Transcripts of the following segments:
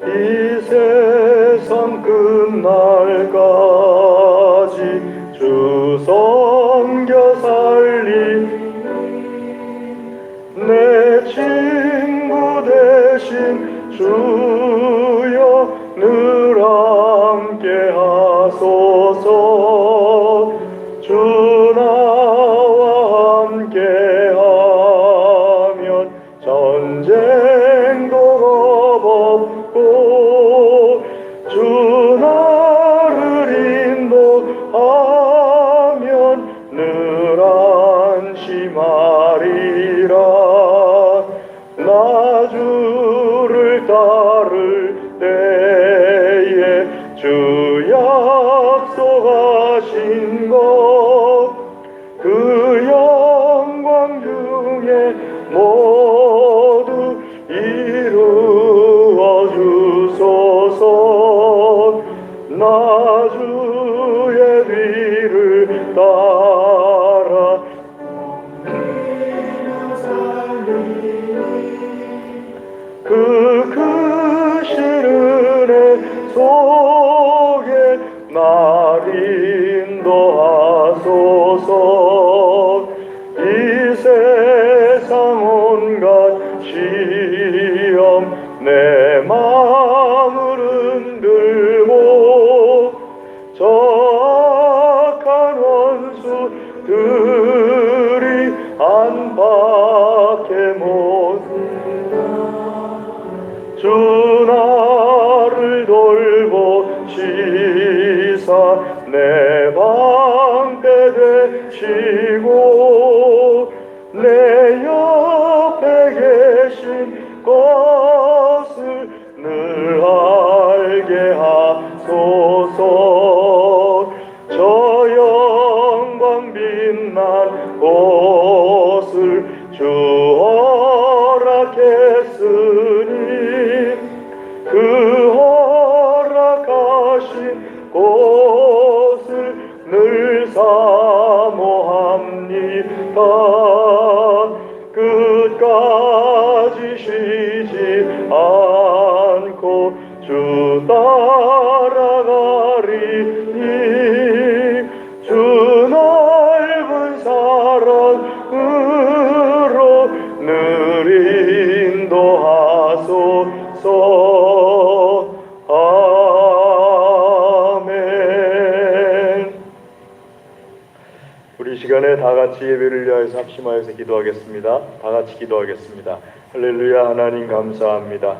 이 세상 끝날까지 주 섬겨 살리 내 친구 대신 주여 늘 함께 하소서. 주 나와 함께 하면 전쟁도 겁없고 주 나를 인도하면 늘 안심하리라. 나 주를 따를 때에 주 약속하신 것 그 영광 중에 모두 이루어 주소서. 나 주의 뒤를 따라 그 크신 은혜 속에 날 인도하소서. 이 세상 온갖 시험 내 마음을 흔들고 저 악한 원수들이 안팎에 주 나를 돌보시사 내 방패 되시고 내 옆에 계신 것을 늘 알게 하소서. 저 영광 빛난 곳을 주 허락했으니 그 허락하신 곳을 늘 사모합니다. 끝까지 쉬지 않고 주 따라가리니 주 넓은 사랑으로 늘 인도하소서. 아멘. 우리 시간에 다 같이 예배를 위하여서 합심하여서 기도하겠습니다. 다 같이 기도하겠습니다. 할렐루야. 하나님 감사합니다.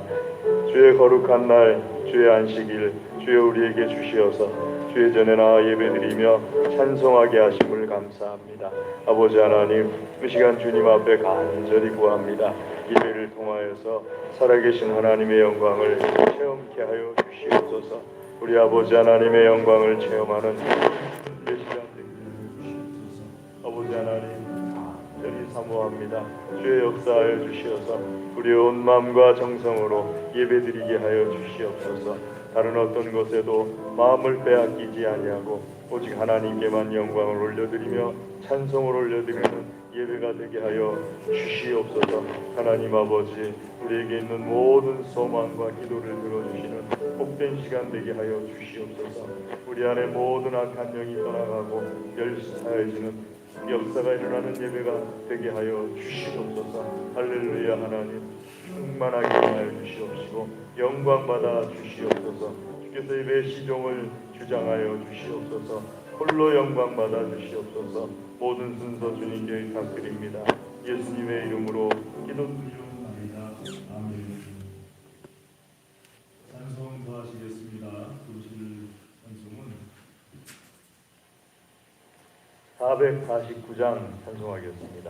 주의 거룩한 날, 주의 안식일, 주여 우리에게 주시어서 주의 전에 나와 예배드리며 찬송하게 하심을 감사합니다. 아버지 하나님, 이 시간 주님 앞에 간절히 구합니다. 예배를 통하여서 살아계신 하나님의 영광을 체험케 하여 주시옵소서. 우리 아버지 하나님의 영광을 체험하는 이 시간 되게 주시옵소서. 아버지 하나님, 간절히 사모합니다. 주의 역사하여 주시어서 우리의 온 마음과 정성으로 예배드리게 하여 주시옵소서. 다른 어떤 것에도 마음을 빼앗기지 아니하고 오직 하나님께만 영광을 올려드리며 찬송을 올려드리는 예배가 되게 하여 주시옵소서. 하나님 아버지, 우리에게 있는 모든 소망과 기도를 들어주시는 복된 시간 되게 하여 주시옵소서. 우리 안에 모든 악한 영이 떠나가고 열사해지는 역사가 일어나는 예배가 되게 하여 주시옵소서. 할렐루야. 하나님 충만하게 하여 주시옵시고 영광 받아 주시옵소서. 주께서 예배 시종을 주장하여 주시옵소서. 홀로 영광 받아 주시옵소서. 모든 순서 주님께 의탁드립니다. 예수님의 이름으로 기도드리옵나이다. 아멘. 찬송 더하시겠습니다. 부르실 찬송은 449장 찬송하겠습니다.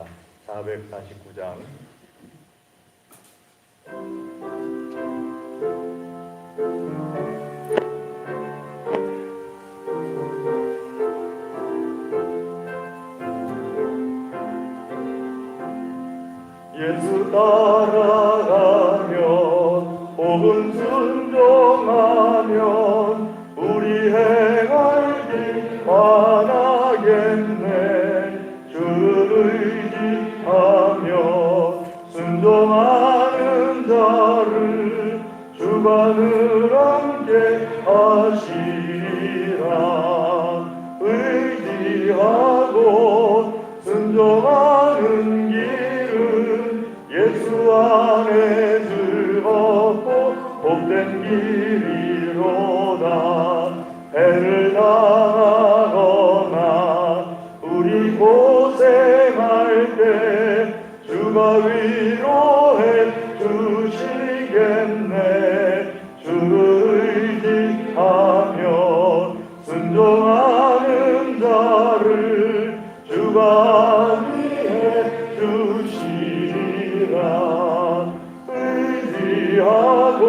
449장. 예수 따라가면 복음 순종하면 우리 행할 길 많아겠네. 주를 의지하며 순종하는 자를 주 주관을 함께 하시리라. 의지하고 순종하는 길은 예수 안에 즐겁고 복된 길이로다. 해를 당하거나 우리 고생할 때 주가 위로해 주시겠네. 주를 의지하며 순종하는 자를 주가 안위해 주시리라. 의지하고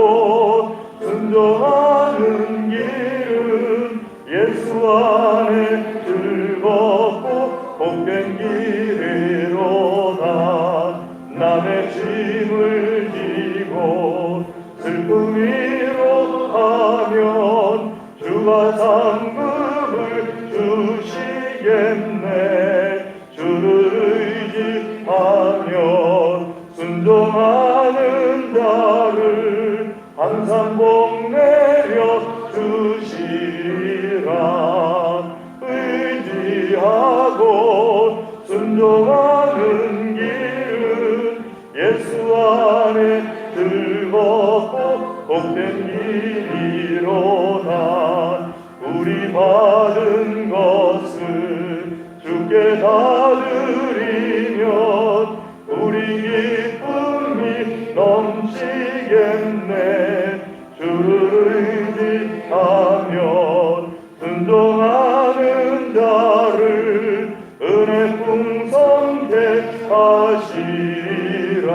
순종하는 길은 예수 안에 즐겁고 복된 길이로다. 남의 짐을 지고 슬픔 위로하면 주가 상급을 주시겠네. 주를 의지하며 순종하는 자를 항상 복내려 주시리라. 의지하고 순종하는 길은 예수 안에 즐겁고 복된 길이로다. 우리 받은 것을 주께 다 드리면 우리 기쁨이 넘치겠네. 주를 의지하며 순종하는 자를 은혜 풍성케 하시리라.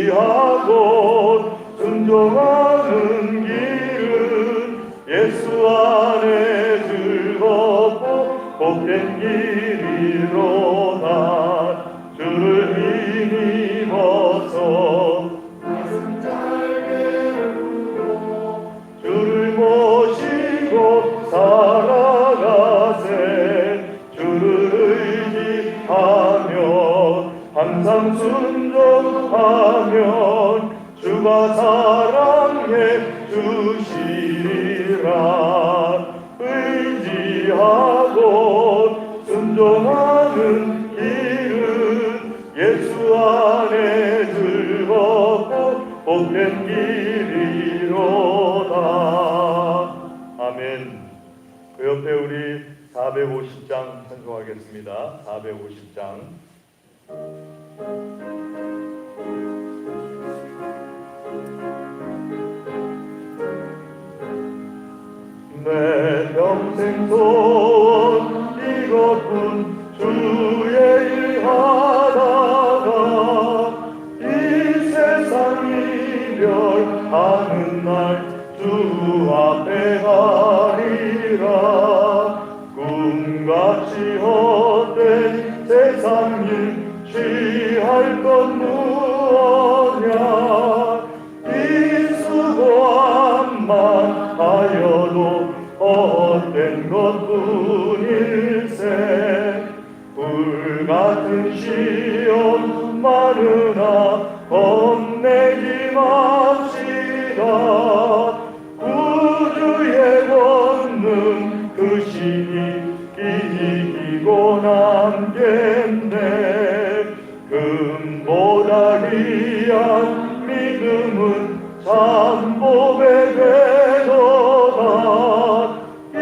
의지하고 순종하는 길은 예수 안에 즐겁고 복된 길이로다. 주를 힘입어서 주를 모시고 살아가세. 주를 의지하며 항상 순종하면 주가 사랑해 주시리라. 의지하고 순종하는 길은 예수 안에 즐겁고 복된 길이로다. 아멘. 그 옆에 우리 450장 찬송하겠습니다. 450장. 내 평생 소원 이것뿐 주의 일 하다가 이 세상 이별하는 날 주 앞에 가리라. 꿈같이 헛된 세상 일 취할 것 무엇냐. 이 수고함만 하여도 헛된 것뿐일세. 불같은 시험 많으나 겁내지 맙시다. 구주의 권능 그 신이 이기고 남겠네. 금보다 귀한 믿음은 참복의 궤도다. 이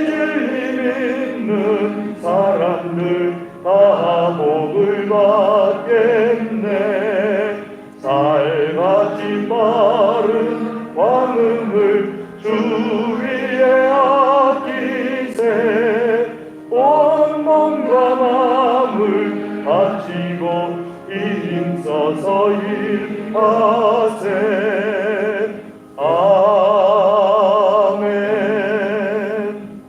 진리 믿는 사람들 다 복을 받겠네. 살같이 빠른 왕음을 주 위에 아끼세. 온 몸과 마음을 바치고 힘써서 일하세. 아멘.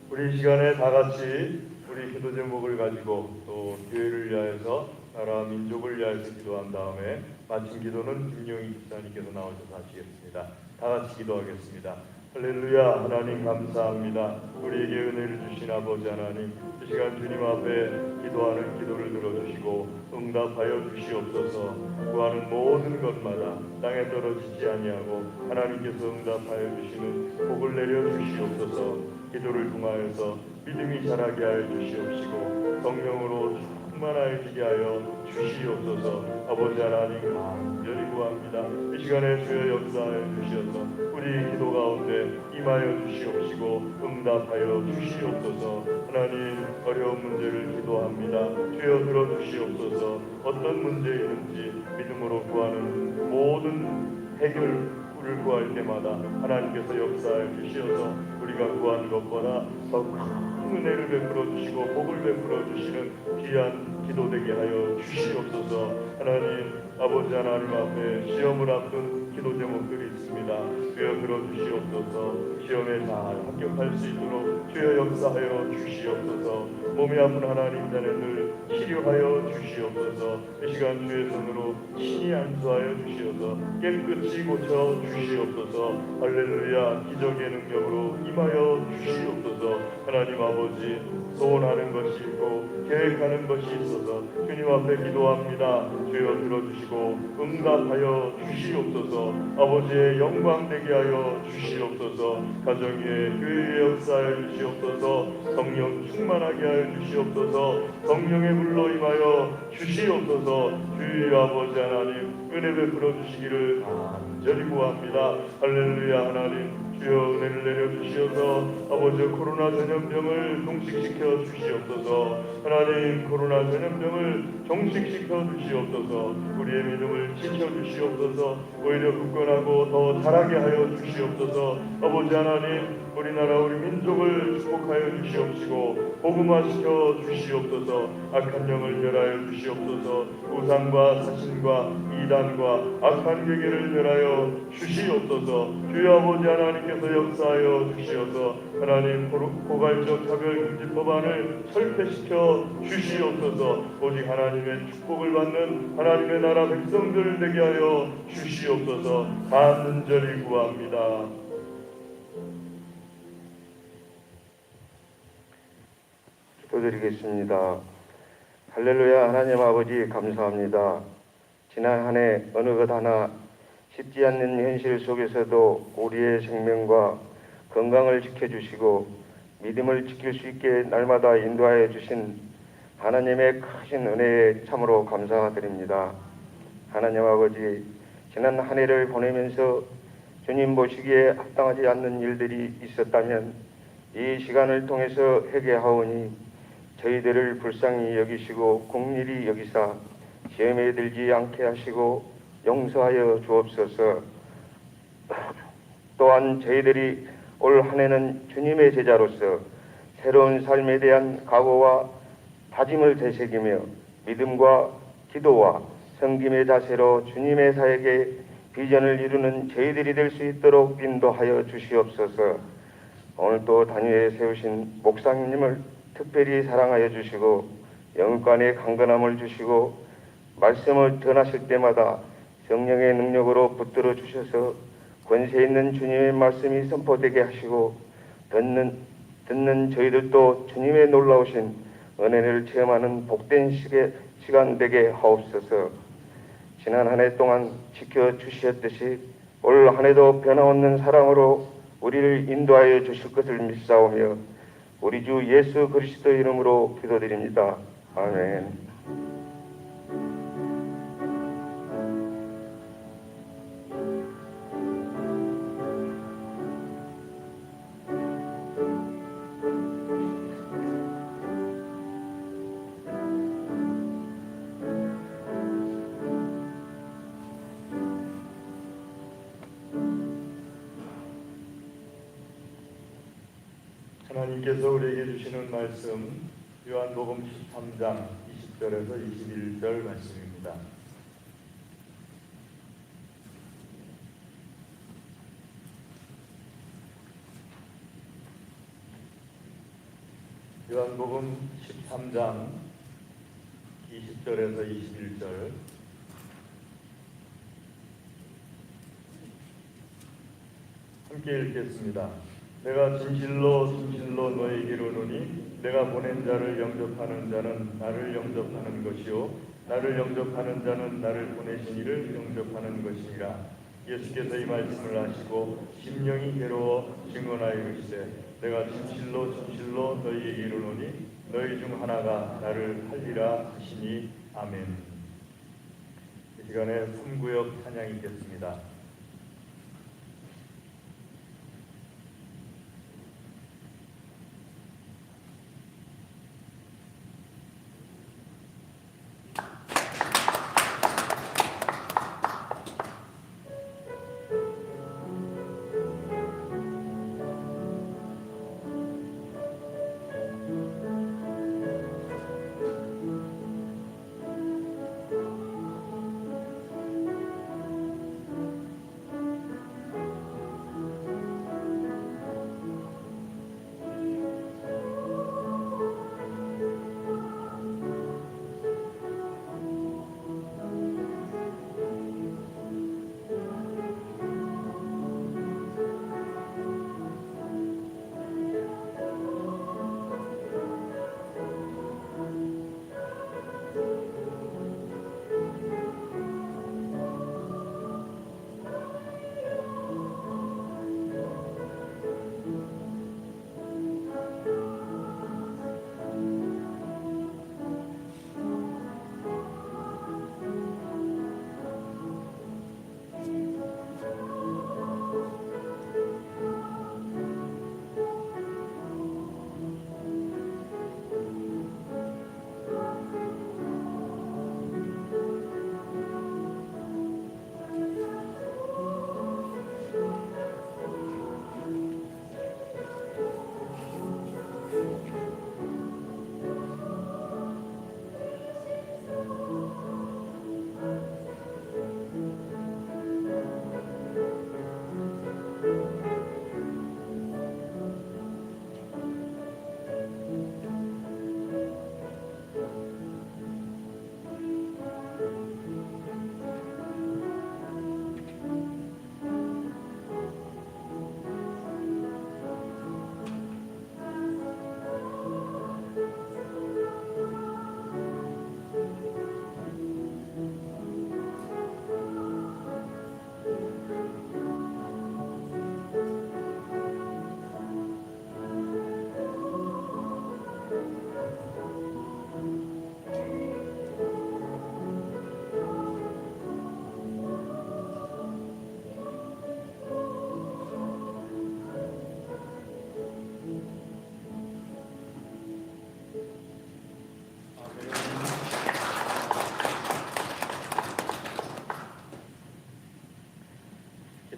우리 이 시간에 다 같이 우리 기도 제목을 가지고 또 교회를 위하여서 나라 민족을 위하여서 기도한 다음에 마침 기도는 김용희 집사님께서 나오셔서 하시겠습니다. 다 같이 기도하겠습니다. 할렐루야. 하나님 감사합니다. 우리에게 은혜를 주신 아버지 하나님, 이 시간 주님 앞에 기도하는 기도를 들어주시고 응답하여 주시옵소서. 구하는 모든 것마다 땅에 떨어지지 아니하고 하나님께서 응답하여 주시는 복을 내려 주시옵소서. 기도를 통하여서 믿음이 자라게 하여 주시옵시고 성령으로 충만하게 하여 주시옵소서. 아버지 하나님 간절히 구합니다. 이 시간에 주여 역사하여 주시옵소서. 우리 기도 가운데 임하여 주시옵시고 응답하여 주시옵소서. 하나님 어려운 문제를 기도합니다. 주여 들어주시옵소서. 어떤 문제이든지 믿음으로 구하는 모든 해결을 구할 때마다 하나님께서 역사하여 주시어서 우리가 구하는 것보다 더 큰 은혜를 베풀어 주시고 복을 베풀어 주시는 귀한 기도 되게 하여 주시옵소서. 하나님 아버지 하나님 앞에 시험을 앞둔 기도 제목들이 있습니다. 주여 들어주시옵소서. 시험에 잘 합격할 수 있도록 주여 역사하여 주시옵소서. 몸이 아픈 하나님 자녀들 치료하여 주시옵소서. 이 시간 주의 손으로 신이 안수하여 주시옵소서. 깨끗이 고쳐 주시옵소서. 할렐루야. 기적의 능력으로 임하여 주시옵소서. 하나님 아버지 소원하는 것이 있고 계획하는 것이 있어서 주님 앞에 기도합니다. 주여 들어주시고 응답하여 주시옵소서. 아버지의 영광 되게 하여 주시옵소서. 가정의 교회의 역사하여 주시옵소서. 성령 충만하게 하여 주시옵소서. 성령의 물로 임하여 주시옵소서. 주의 아버지 하나님 은혜 베풀어 주시기를 간절히 구합니다. 할렐루야. 하나님 주여 은혜를 내려주시어서 아버지 코로나 전염병을 종식시켜 주시옵소서. 하나님 코로나 전염병을 종식시켜 주시옵소서. 우리의 믿음을 지켜주시옵소서. 오히려 굳건하고 더 자라게 하여 주시옵소서. 아버지 하나님 우리나라 우리 민족을 축복하여 주시옵시고 복음화시켜 주시옵소서. 악한 영을 멸하여 주시옵소서. 우상과 사신과 이단과 악한 계계를 멸하여 주시옵소서. 주여 아버지 하나님께서 역사하여 주시어서 하나님 고갈적 차별금지 법안을 철폐시켜 주시옵소서. 오직 하나님의 축복을 받는 하나님의 나라 백성들 되게 하여 주시옵소서. 간절히 구합니다. 기도드리겠습니다. 할렐루야. 하나님 아버지 감사합니다. 지난 한 해 어느 것 하나 쉽지 않는 현실 속에서도 우리의 생명과 건강을 지켜주시고 믿음을 지킬 수 있게 날마다 인도하여 주신 하나님의 크신 은혜에 참으로 감사드립니다. 하나님 아버지 지난 한 해를 보내면서 주님 보시기에 합당하지 않는 일들이 있었다면 이 시간을 통해서 회개하오니 저희들을 불쌍히 여기시고 긍휼히 여기사 시험에 들지 않게 하시고 용서하여 주옵소서. 또한 저희들이 올 한 해는 주님의 제자로서 새로운 삶에 대한 각오와 다짐을 되새기며 믿음과 기도와 섬김의 자세로 주님의 사역에 비전을 이루는 저희들이 될 수 있도록 인도하여 주시옵소서. 오늘 또 단위에 세우신 목사님을 특별히 사랑하여 주시고 영육간의 강건함을 주시고 말씀을 전하실 때마다 성령의 능력으로 붙들어 주셔서 권세 있는 주님의 말씀이 선포되게 하시고 듣는 저희들도 주님의 놀라우신 은혜를 체험하는 복된 시간 되게 하옵소서. 지난 한 해 동안 지켜주셨듯이 올 한 해도 변함없는 사랑으로 우리를 인도하여 주실 것을 믿사오며 우리 주 예수 그리스도 이름으로 기도드립니다. 아멘. 하나님께서 우리에게 주시는 말씀 요한복음 13장 20절에서 21절 말씀입니다. 요한복음 13장 20절에서 21절 함께 읽겠습니다. 내가 진실로 진실로 너에게 이르노니 내가 보낸 자를 영접하는 자는 나를 영접하는 것이요 나를 영접하는 자는 나를 보내신 이를 영접하는 것이니라. 예수께서 이 말씀을 하시고 심령이 괴로워 증언하여 이르시되 내가 진실로 진실로 너희에게 이르노니 너희 중 하나가 나를 살리라 하시니 아멘. 이 시간에 3구역 찬양이 있겠습니다.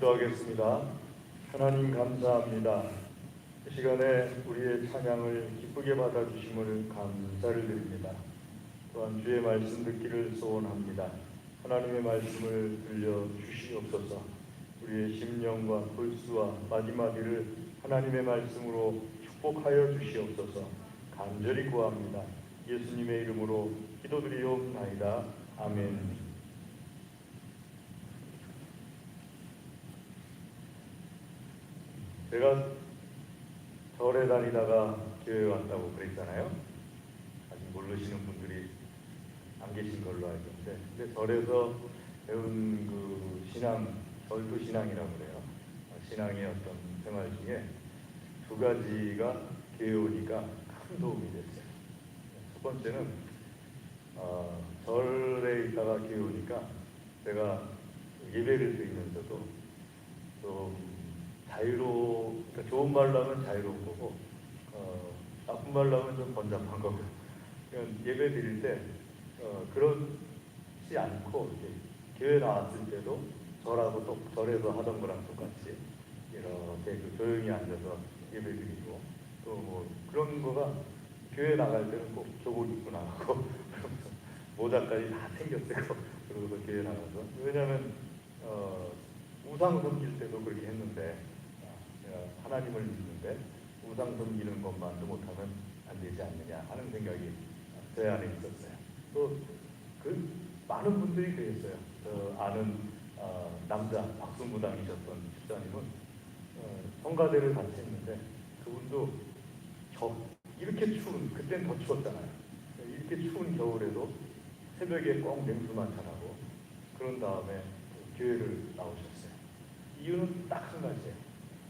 기도하겠습니다. 하나님 감사합니다. 이 시간에 우리의 찬양을 기쁘게 받아주심을 감사를 드립니다. 또한 주의 말씀 듣기를 소원합니다. 하나님의 말씀을 들려주시옵소서. 우리의 심령과 불수와 마디마디를 하나님의 말씀으로 축복하여 주시옵소서. 간절히 구합니다. 예수님의 이름으로 기도드리옵나이다. 아멘. 제가 절에 다니다가 교회에 왔다고 그랬잖아요. 아직 모르시는 분들이 안 계신 걸로 알고 있는데, 근데 절에서 배운 그 신앙, 절도 신앙이라고 그래요. 신앙의 어떤 생활 중에 두 가지가 교회 오니까 큰 도움이 됐어요. 첫 번째는 절에 있다가 교회 오니까 제가 예배를 드리면서도 좀 그러니까 좋은 말로 하면 자유로운 거고, 나쁜 말로 하면 좀 번잡한 거고, 그러니까 예배 드릴 때, 그렇지 않고, 이렇게 교회 나왔을 때도 절하고 절에서 하던 거랑 똑같이, 이렇게 조용히 앉아서 예배 드리고, 또 뭐, 그런 거가 교회 나갈 때는 꼭 교복 입고 나가고, 모자까지 다 챙겼고, 그러고서 교회 나가서. 왜냐면, 우상 섬길 때도 그렇게 했는데, 하나님을 믿는데 우상 섬기는 것만도 못하면 안 되지 않느냐 하는 생각이 제 안에 있었어요. 또 그 많은 분들이 그랬어요. 아는 남자 박순부당이셨던 집사님은 성가대를 같이 했는데 그분도 이렇게 추운, 그땐 더 추웠잖아요. 이렇게 추운 겨울에도 새벽에 꼭 냉수만 차라고 그런 다음에 교회를 나오셨어요. 이유는 딱 한 가지예요.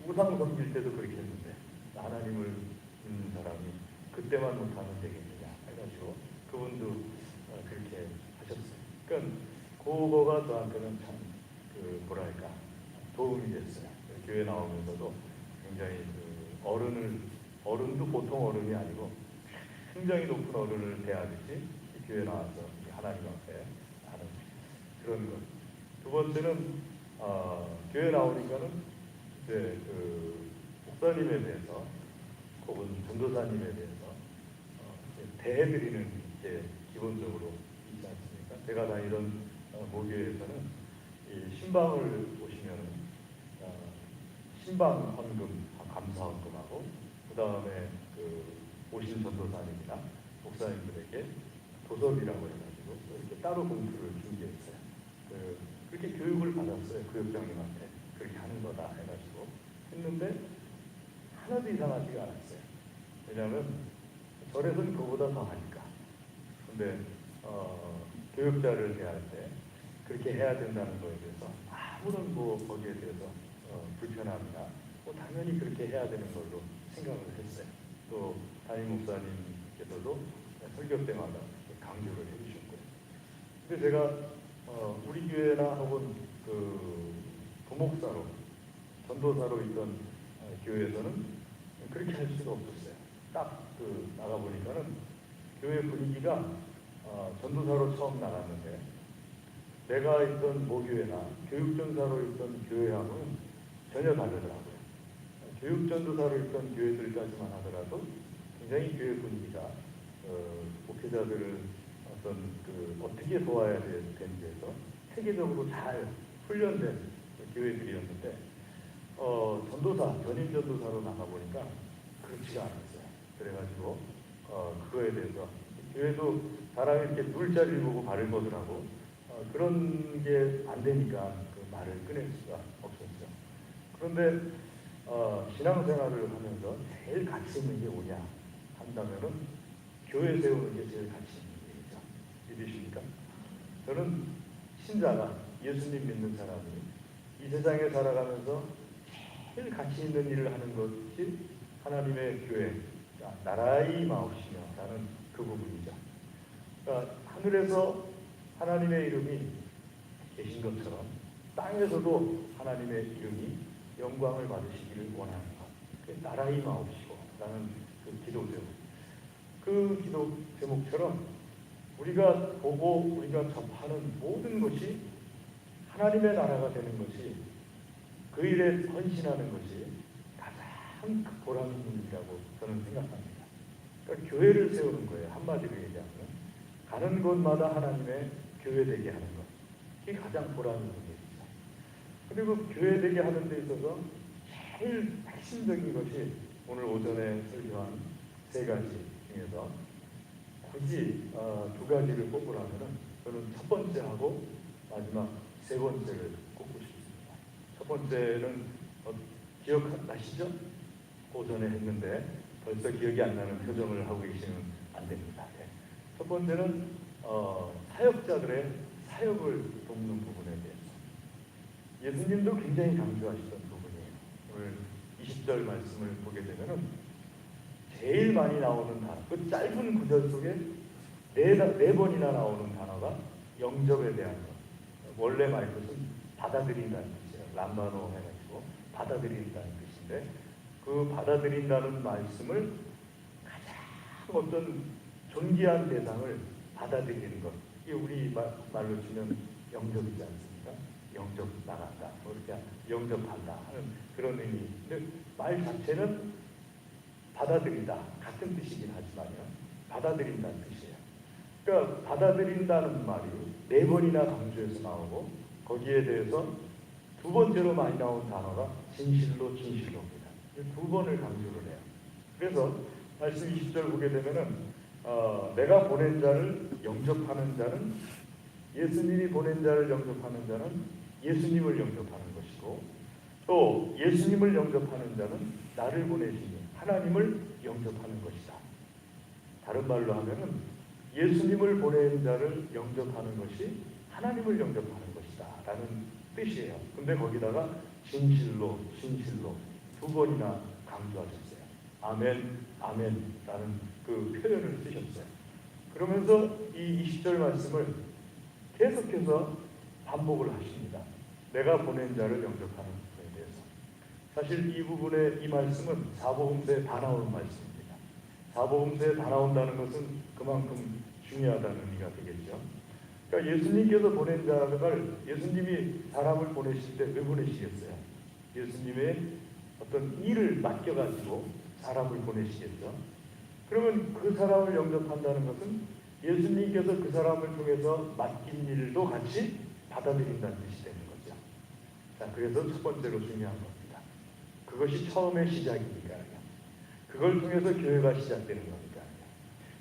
우상 섬길 때도 그렇게 했는데 하나님을 믿는 사람이 그때만 못하면 되겠느냐 해가지고 그분도 그렇게 하셨어요. 그러니까 그거가 저한테는 참 뭐랄까 도움이 됐어요. 교회 나오면서도 굉장히 어른도 보통 어른이 아니고 굉장히 높은 어른을 대하듯이 교회 나와서 하나님 앞에 하는 그런 것. 두 번째는 교회 나오니까는 이제 목사님에 대해서 혹은 전도사님에 대해서 대해드리는 게 기본적으로 있지 않습니까? 제가 다니던 모교에서는 이 신방을 보시면은 신방 헌금, 감사 헌금하고 그 다음에 오신 전도사님이나 목사님들에게 도섭이라고 해가지고 이렇게 따로 공투를 준비했어요. 그렇게 교육을 받았어요. 교육장님한테 그렇게 하는 거다 해가지고 했는데 하나도 이상하지가 않았어요. 왜냐하면 절에서는 그보다 더 하니까. 근데 교육자를 대할 때 그렇게 해야 된다는 거에 대해서 아무런 거기에 대해서 불편함이나 당연히 그렇게 해야 되는 걸로 생각을 했어요. 또 담임 목사님께서도 설교 때마다 강조를 해주셨고요. 근데 제가 우리 교회나 혹은 부목사로 전도사로 있던 교회에서는 그렇게 할 수가 없었어요. 딱 나가 보니까는 교회 분위기가 전도사로 처음 나갔는데 내가 있던 모교회나 교육전사로 있던 교회하고는 전혀 다르더라고요. 교육전도사로 있던 교회들까지만 하더라도 굉장히 교회 분위기가 목회자들을 어떻게 도와야 되는지에서 체계적으로 잘 훈련된 교회들이었는데 전도사, 전임 전도사로 나가보니까 그렇지가 않았어요. 그래가지고 그거에 대해서 교회도 사람이 이렇게 누울 자리를 보고 발을 뻗으라고 그런 게 안 되니까 그 말을 꺼낼 수가 없었죠. 그런데 신앙생활을 하면서 제일 가치 있는 게 뭐냐 한다면은 교회 세우는 게 제일 가치 있는 일이죠. 믿으십니까? 저는 신자가 예수님 믿는 사람이 이 세상에 살아가면서 제일 가치 있는 일을 하는 것이 하나님의 교회, 나라의 마옵시며 라는 그 부분이죠. 그러니까 하늘에서 하나님의 이름이 계신 것처럼 땅에서도 하나님의 이름이 영광을 받으시기를 원하는 것. 그게 나라의 마옵시고 라는 그 기도 제목. 그 기도 제목처럼 우리가 보고 우리가 접하는 모든 것이 하나님의 나라가 되는 것이 그 일에 헌신하는 것이 가장 보람 있는 일이라고 저는 생각합니다. 그러니까 교회를 세우는 거예요. 한마디로 얘기하면 가는 곳마다 하나님의 교회 되게 하는 것. 그게 가장 보람 있는 일이죠. 그리고 교회 되게 하는 데 있어서 제일 핵심적인 것이 오늘 오전에 설교한 세 가지 중에서 굳이 두 가지를 꼽으라면 저는 첫 번째하고 마지막 세 번째를 꼽고 싶습니다. 첫 번째는 기억나시죠? 오전에 했는데 벌써 기억이 안 나는 표정을 하고 계시면 안 됩니다. 네. 첫 번째는 사역자들의 사역을 돕는 부분에 대해서 예수님도 굉장히 강조하시던 부분이에요. 오늘 20절 말씀을 보게 되면은 제일 많이 나오는 단어, 그 짧은 구절 속에 네 번이나 나오는 단어가 영접에 대한 것. 원래 말 뜻은 받아들인다는 뜻이에요. 람바노 해가지고 받아들인다는 뜻인데 그 받아들인다는 말씀을 가장 어떤 존귀한 대상을 받아들이는 것. 이게 우리 말로 치면 영접이지 않습니까? 영접 나간다, 이렇게 영접한다 하는 그런 의미. 근데 말 자체는 받아들인다 같은 뜻이긴 하지만요. 받아들인다는 뜻이에요. 그러니까 받아들인다는 말이 네 번이나 강조해서 나오고 거기에 대해서 두 번째로 많이 나온 단어가 진실로 진실로입니다. 두 번을 강조를 해요. 그래서 말씀 20절 보게 되면은 내가 보낸 자를 영접하는 자는 예수님이 보낸 자를 영접하는 자는 예수님을 영접하는 것이고 또 예수님을 영접하는 자는 나를 보내시니 하나님을 영접하는 것이다. 다른 말로 하면은 예수님을 보낸 자를 영접하는 것이 하나님을 영접하는 것이다 라는 뜻이에요. 근데 거기다가 진실로 두 번이나 강조하셨어요. 아멘, 아멘 라는 그 표현을 쓰셨어요. 그러면서 이 20절 말씀을 계속해서 반복을 하십니다. 내가 보낸 자를 영접하는 것에 대해서. 사실 이 부분의 이 말씀은 사복음서에 다 나오는 말씀입니다. 사복음서에 다 나온다는 것은 그만큼 중요하다는 의미가 되겠죠. 그러니까 예수님께서 보낸 자를 예수님이 사람을 보내실 때 왜 보내시겠어요? 예수님의 어떤 일을 맡겨가지고 사람을 보내시겠죠. 그러면 그 사람을 영접한다는 것은 예수님께서 그 사람을 통해서 맡긴 일도 같이 받아들인다는 뜻이 되는 거죠. 자, 그래서 첫 번째로 중요한 겁니다. 그것이 처음의 시작이니까요. 그걸 통해서 교회가 시작되는 거니까요.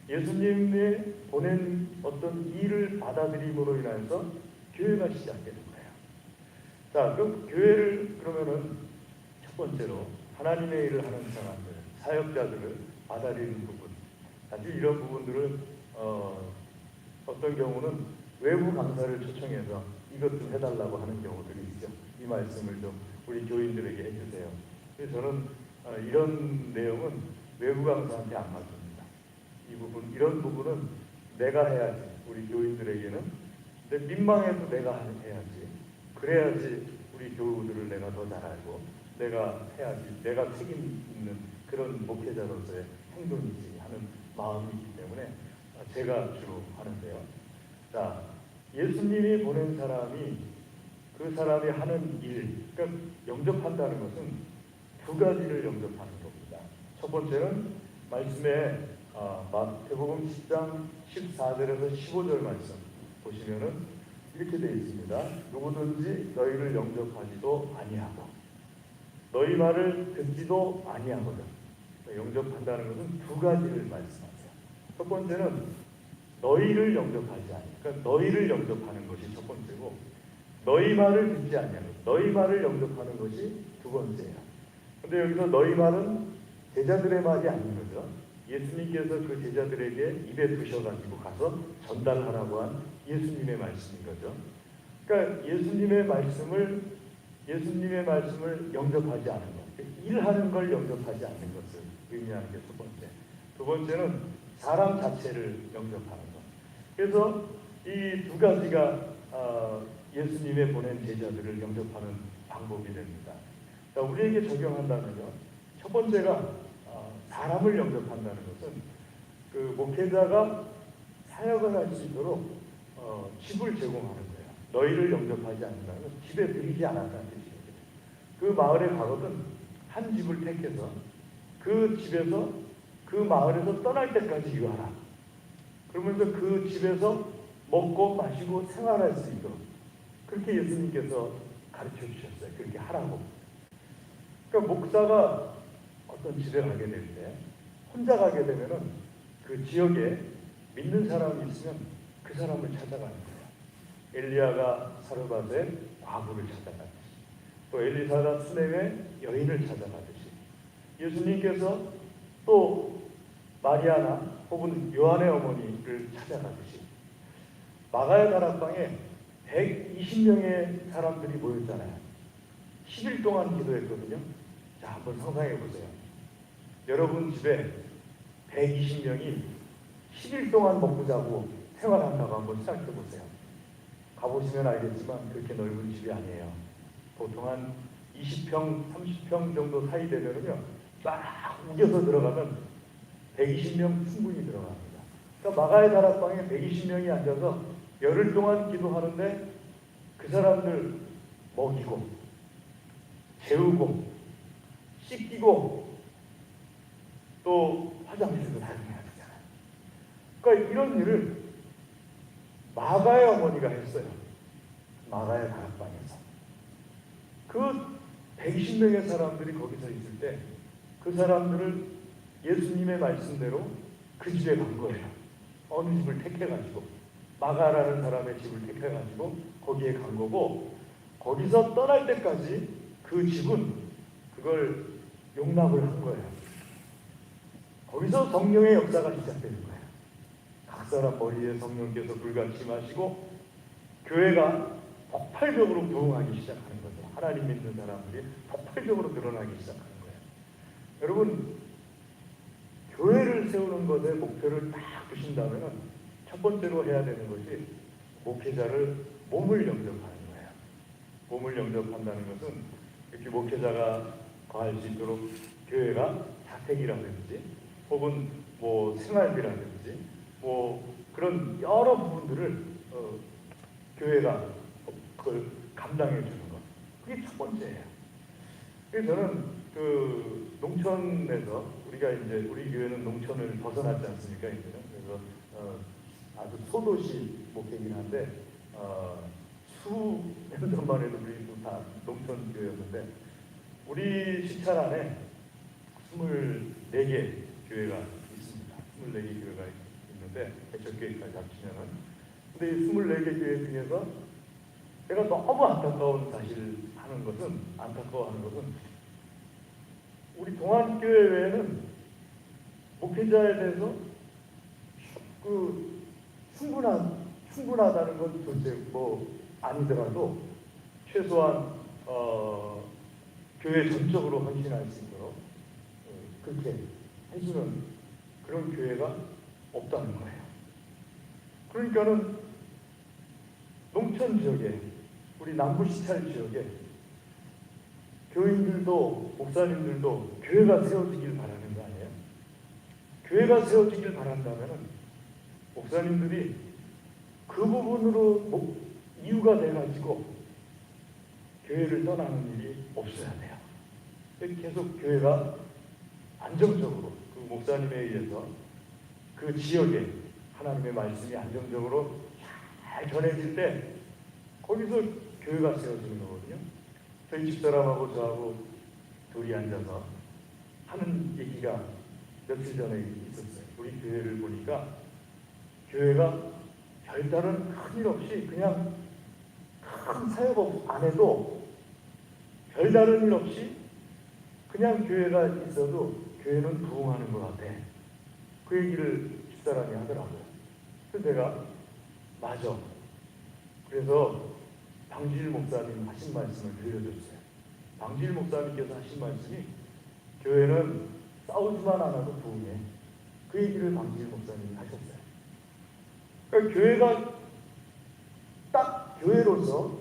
예수님의 보낸 어떤 일을 받아들임으로 인해서 교회가 시작되는 거예요. 자, 그럼 교회를 그러면은 첫 번째로 하나님의 일을 하는 사람들, 사역자들을 받아들이는 부분. 사실 이런 부분들을 어떤 경우는 외부 강사를 초청해서 이것 좀 해달라고 하는 경우들이 있죠. 이 말씀을 좀 우리 교인들에게 해주세요. 그래서 저는 이런 내용은 외부 강사한테 안 맡깁니다. 이 부분, 이런 부분은 내가 해야지. 우리 교인들에게는. 근데 민망해도 내가 해야지. 그래야지 우리 교우들을 내가 더 잘 알고 내가 해야지. 내가 책임 있는 그런 목회자로서의 행동이지 하는 마음이 있기 때문에 제가 주로 하는데요. 자, 예수님이 보낸 사람이 그 사람이 하는 일, 그러니까 영접한다는 것은 두 가지를 영접하는 겁니다. 첫 번째는 말씀에 마태복음 10장 14절에서 15절 말씀 보시면은 이렇게 되어 있습니다. 누구든지 너희를 영접하지도 아니하고 너희 말을 듣지도 아니하거든. 영접한다는 것은 두 가지를 말씀하세요. 첫 번째는 너희를 영접하지 않니. 그러니까 너희를 영접하는 것이 첫 번째고 너희 말을 듣지 않냐고. 너희 말을 영접하는 것이 두 번째예요. 근데 여기서 너희 말은 제자들의 말이 아닌 거죠. 예수님께서 그 제자들에게 입에 두셔가지고 가서 전달하라고 한 예수님의 말씀인 거죠. 그러니까 예수님의 말씀을 영접하지 않은 것. 일하는 걸 영접하지 않는 것을 의미하는 게 첫 번째. 두 번째는 사람 자체를 영접하는 것. 그래서 이 두 가지가 예수님의 보낸 제자들을 영접하는 방법이 됩니다. 자, 우리에게 적용한다면요. 첫 번째가 사람을 영접한다는 것은 그 목회자가 사역을 할 수 있도록 집을 제공하는 거예요. 너희를 영접하지 않는다는 것은 집에 들이지 않았다는 뜻이에요. 그 마을에 가거든 한 집을 택해서 그 집에서 그 마을에서 떠날 때까지 유하라. 그러면서 그 집에서 먹고 마시고 생활할 수 있도록 그렇게 예수님께서 가르쳐 주셨어요. 그렇게 하라고. 그러니까 목사가 어떤 집에 가게 될 때 혼자 가게 되면은 그 지역에 믿는 사람이 있으면 그 사람을 찾아가는 거예요. 엘리야가 사르밧의 과부를 찾아가듯이 또 엘리사가 수넴의 여인을 찾아가듯이 예수님께서 또 마리아나 혹은 요한의 어머니를 찾아가듯이 마가의 다락방에 120명의 사람들이 모였잖아요. 10일 동안 기도했거든요. 자, 한번 상상해 보세요. 여러분 집에 120명이 10일 동안 먹고 자고 생활한다고 한번 생각해 보세요. 가보시면 알겠지만 그렇게 넓은 집이 아니에요. 보통 한 20평, 30평 정도 사이 되면은요, 막 우겨서 들어가면 120명 충분히 들어갑니다. 그러니까 마가의 다락방에 120명이 앉아서 열흘 동안 기도하는데 그 사람들 먹이고 재우고 씻기고 또 화장실도 다녀야 되잖아요. 그러니까 이런 일을 마가의 어머니가 했어요. 마가의 다락방에서. 그 120명의 사람들이 거기서 있을 때 그 사람들을 예수님의 말씀대로 그 집에 간 거예요. 어느 집을 택해가지고 마가라는 사람의 집을 택해가지고 거기에 간 거고 거기서 떠날 때까지 그 그 집은 그걸 용납을 한 거예요. 거기서 성령의 역사가 시작되는 거예요. 각 사람 머리에 성령께서 불같이 마시고 교회가 폭발적으로 부흥하기 시작하는 거죠. 하나님 믿는 사람들이 폭발적으로 늘어나기 시작하는 거예요. 여러분, 교회를 세우는 것에 목표를 딱 두신다면 첫 번째로 해야 되는 것이 목회자를 몸을 영접하는 거예요. 몸을 영접한다는 것은 이렇게 목회자가 거할 수 있도록 교회가 자택이라든지 혹은 뭐 생활비라든지 뭐 그런 여러 부분들을 교회가 그걸 감당해 주는 것. 그게 첫 번째예요. 그래서 저는 그 농촌에서 우리가 이제 우리 교회는 농촌을 벗어났지 않습니까? 이제는. 그래서 아주 소도시 목회긴 한데 수년 전만 해도 우리 다 농촌 교회였는데 우리 시찰 안에 24개 교회가 있습니다. 24개 교회가 있는데 개척교회까지 합치면은. 근데 이 24개 교회 중에서 제가 너무 안타까워하는 것은 우리 동안교회 외에는 목회자에 대해서 그 충분하다는 건 절대 뭐 아니더라도 최소한 교회 전적으로 헌신할 수 있도록 그렇게 해주는 그런 교회가 없다는 거예요. 그러니까는 농촌 지역에 우리 남부 시찰 지역에 교인들도 목사님들도 교회가 세워지길 바라는 거 아니에요? 교회가 세워지길 바란다면 목사님들이 그 부분으로 이유가 돼가지고 교회를 떠나는 일이 없어야 돼요. 계속 교회가 안정적으로 그 목사님에 의해서 그 지역에 하나님의 말씀이 안정적으로 잘 전해질 때 거기서 교회가 세워지는 거거든요. 저희 집사람하고 저하고 둘이 앉아서 하는 얘기가 며칠 전에 있었어요. 우리 교회를 보니까 교회가 별다른 큰일 없이 그냥 큰 사역 안 해도 별다른 일 없이 그냥 교회가 있어도 교회는 부흥하는 것 같아. 그 얘기를 집사람이 하더라고요. 그래서 내가 맞아. 그래서 방주일 목사님 하신 말씀을 들려줬어요. 방주일 목사님께서 하신 말씀이 교회는 싸우지만 않아도 부흥해. 그 얘기를 방주일 목사님이 하셨어요. 그러니까 교회가 딱 교회로서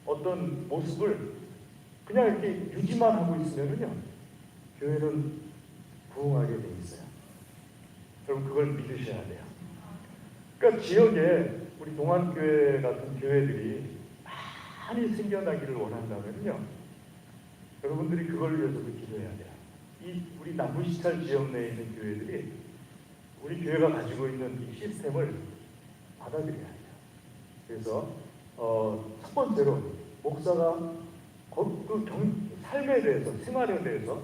어떤 모습을 그냥 이렇게 유지만 하고 있으면요, 교회는 부흥하게 돼 있어요. 여러분 그걸 믿으셔야 돼요. 그러니까 지역에 우리 동안교회 같은 교회들이 많이 생겨나기를 원한다면요, 여러분들이 그걸 위해서도 기도해야 돼요. 이 우리 남부시찰 지역 내에 있는 교회들이 우리 교회가 가지고 있는 이 시스템을 받아들여야 돼요. 그래서 첫 번째로 목사가 삶에 대해서, 생활에 대해서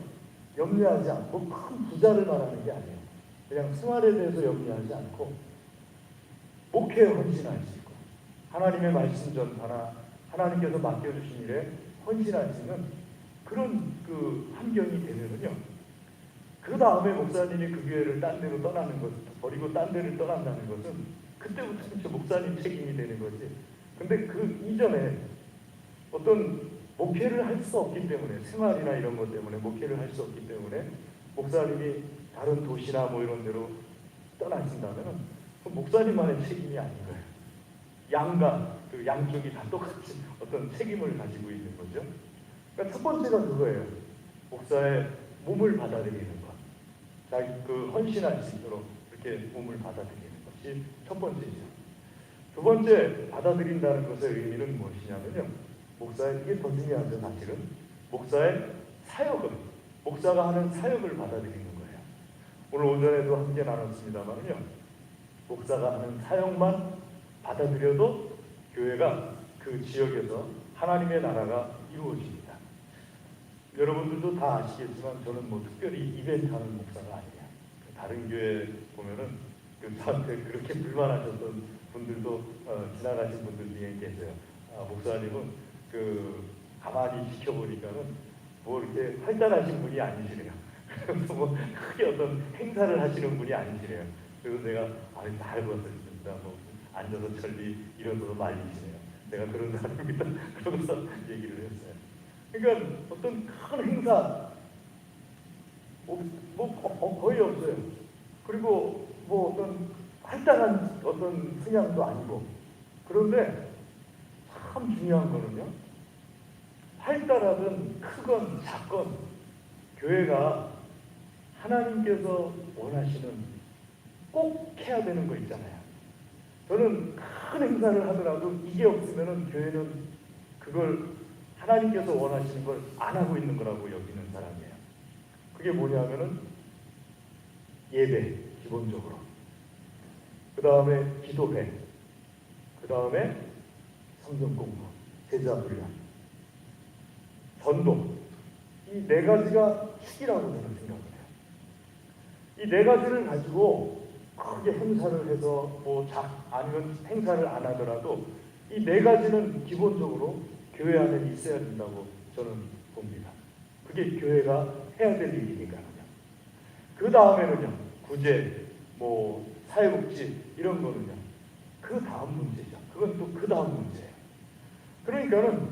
염려하지 않고 큰 부자를 말하는 게 아니에요. 그냥 생활에 대해서 염려하지 않고 목회에 헌신할 수 있고 하나님의 말씀 전파나 하나님께서 맡겨주신 일에 헌신할 수 있는 그런 그 환경이 되면은요, 그 다음에 목사님이 그 교회를 딴 데로 떠나는 것, 버리고 딴 데를 떠난다는 것은 그때부터 진짜 목사님 책임이 되는 거지. 근데 그 이전에 어떤 목회를 할 수 없기 때문에, 생활이나 이런 것 때문에 목회를 할 수 없기 때문에 목사님이 다른 도시나 뭐 이런 데로 떠나신다면 그 목사님만의 책임이 아닌 거예요. 그 양쪽이 다 똑같이 어떤 책임을 가지고 있는 거죠. 그러니까 첫 번째가 그거예요. 목사의 몸을 받아들이는 것. 자기 그 헌신할 수 있도록 이렇게 몸을 받아들이는 것이 첫 번째죠. 두 번째, 받아들인다는 것의 의미는 무엇이냐면요, 목사의, 이게 더 중요하죠. 사실은 목사의 사역을, 목사가 하는 사역을 받아들이는 거예요. 오늘 오전에도 함께 나눴습니다만요, 목사가 하는 사역만 받아들여도 교회가 그 지역에서 하나님의 나라가 이루어집니다. 여러분들도 다 아시겠지만 저는 뭐 특별히 이벤트 하는 목사가 아니에요. 다른 교회 보면은 저한테 그렇게 불만하셨던 분들도 지나가신 분들 중에 계세요. 목사님은 그 가만히 지켜보니까는 뭐 이렇게 활달하신 분이 아니시래요. 그래서 뭐 크게 어떤 행사를 하시는 분이 아니시래요. 그래서 내가 잘 보셨습니다. 뭐 앉아서 천리 일어서서 말리시네요. 내가 그런 사람입니다. 그러면서 얘기를 했어요. 그러니까 어떤 큰 행사 거의 없어요. 그리고 뭐 어떤 활달한 어떤 승양도 아니고. 그런데 참 중요한 거는요, 활달하든 크건 작건 교회가 하나님께서 원하시는 꼭 해야 되는 거 있잖아요. 저는 큰 행사를 하더라도 이게 없으면은 교회는 그걸 하나님께서 원하시는 걸 안 하고 있는 거라고 여기는 사람이에요. 그게 뭐냐면은 예배 기본적으로, 그 다음에 기도회, 그 다음에 성경 공부, 제자 훈련, 전도, 이 네 가지가 축이라고 저는 생각을 해요. 이 네 가지를 가지고 크게 행사를 해서 아니면 행사를 안 하더라도 이 네 가지는 기본적으로 교회 안에 있어야 된다고 저는 봅니다. 그게 교회가 해야 될 일이니까요. 그 다음에는요, 구제, 사회복지 이런 거는요, 그 다음 문제죠. 그건 또 그 다음 문제예요. 그러니까는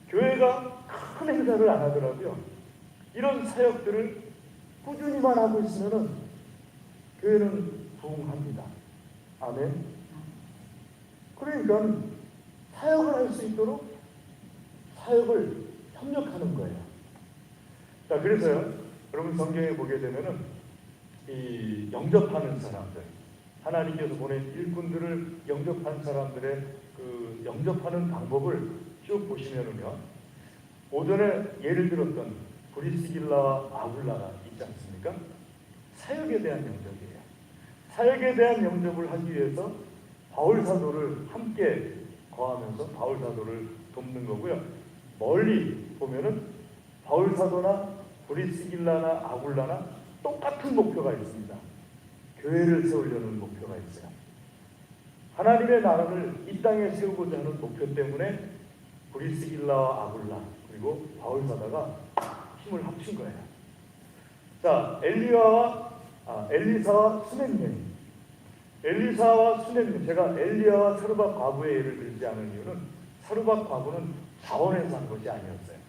교회가 큰 행사를 안 하더라도요, 이런 사역들을 꾸준히만 하고 있으면은 교회는 부흥합니다. 아멘. 그러니까 사역을 할 수 있도록 사역을 협력하는 거예요. 자, 그래서요, 여러분 성경에 보게 되면은 이 영접하는 사람들, 하나님께서 보낸 일꾼들을 영접한 사람들의 그 영접하는 방법을 쭉 보시면은요, 오전에 예를 들었던 브리스길라와 아굴라가 있지 않습니까? 사역에 대한 영접이에요. 사역에 대한 영접을 하기 위해서 바울 사도를 함께 거하면서 바울 사도를 돕는 거고요. 멀리 보면은 바울 사도나 브리스길라나 아굴라나 똑같은 목표가 있습니다. 교회를 세우려는 목표가 있어요. 하나님의 나라를 이 땅에 세우고자 하는 목표 때문에 브리스길라와 아굴라 그리고 바울 사도가 힘을 합친 거예요. 자, 엘리사와 수넴 여인. 엘리사와 수넴 여인. 제가 엘리야와 사르밧 과부의 예를 들지 않은 이유는 사르밧 과부는 자원에서 한 것이 아니었어요.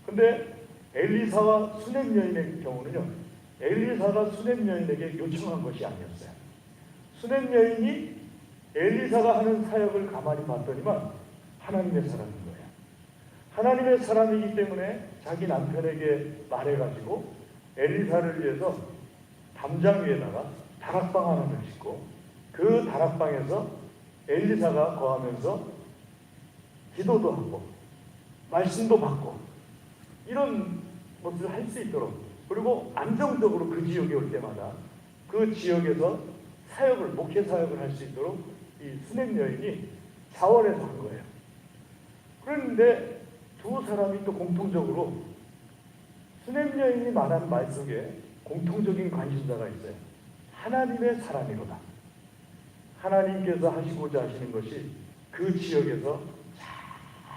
근데 엘리사와 수넴 여인의 경우는요, 엘리사가 수넴 여인에게 요청한 것이 아니었어요. 수넴 여인이 엘리사가 하는 사역을 가만히 봤더니만 하나님의 사람인 거예요. 하나님의 사람이기 때문에 자기 남편에게 말해가지고 엘리사를 위해서 담장 위에다가 다락방 하나를 짓고 그 다락방에서 엘리사가 거하면서 기도도 하고 말씀도 받고 이런 것을 할 수 있도록, 그리고 안정적으로 그 지역에 올 때마다 그 지역에서 사역을, 목회 사역을 할 수 있도록 이 수넴 여인이 자원해서 한 거예요. 그런데 두 사람이 또 공통적으로 수넴 여인이 말한 말 속에 공통적인 관심사가 있어요. 하나님의 사람이로다. 하나님께서 하시고자 하시는 것이 그 지역에서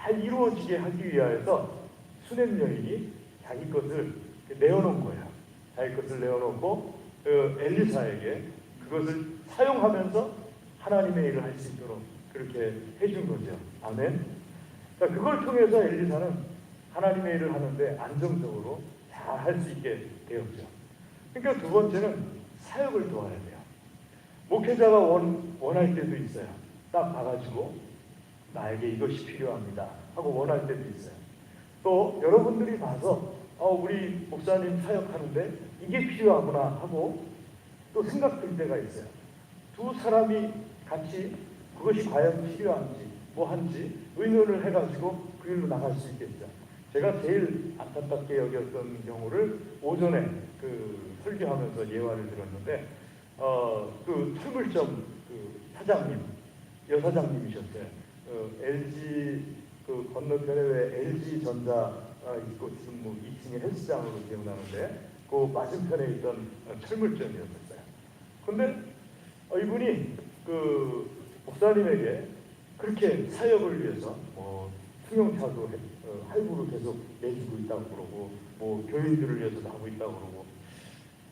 잘 이루어지게 하기 위하여서 수넴 여인이 자기 것을 내어놓은 거예요. 자기 것을 내어놓고 엘리사에게 그것을 사용하면서 하나님의 일을 할 수 있도록 그렇게 해준 거죠. 아멘. 자, 그걸 통해서 엘리사는 하나님의 일을 하는데 안정적으로 잘 할 수 있게 되었죠. 그러니까 두 번째는 사역을 도와야 돼요. 목회자가 원할 때도 있어요. 딱 봐가지고 나에게 이것이 필요합니다 하고 원할 때도 있어요. 또 여러분들이 봐서 우리 목사님 사역하는데 이게 필요하구나 하고 또 생각될 때가 있어요. 두 사람이 같이 그것이 과연 필요한지 뭐한지 의논을 해가지고 그 일로 나갈 수 있겠죠. 제가 제일 안타깝게 여겼던 경우를 오전에 설교하면서 예화를 들었는데 그 철물점 사장님, 여사장님이셨어요. LG 건너편에 왜 LG 전자 있고 지금 2층에 헬스장으로 기억나는데 그 맞은편에 있던 철물점이었어요. 근데 이분이 목사님에게 그렇게 사역을 위해서 승용차도 할부로 계속 내주고 있다고 그러고 뭐 교인들을 위해서도 하고 있다고 그러고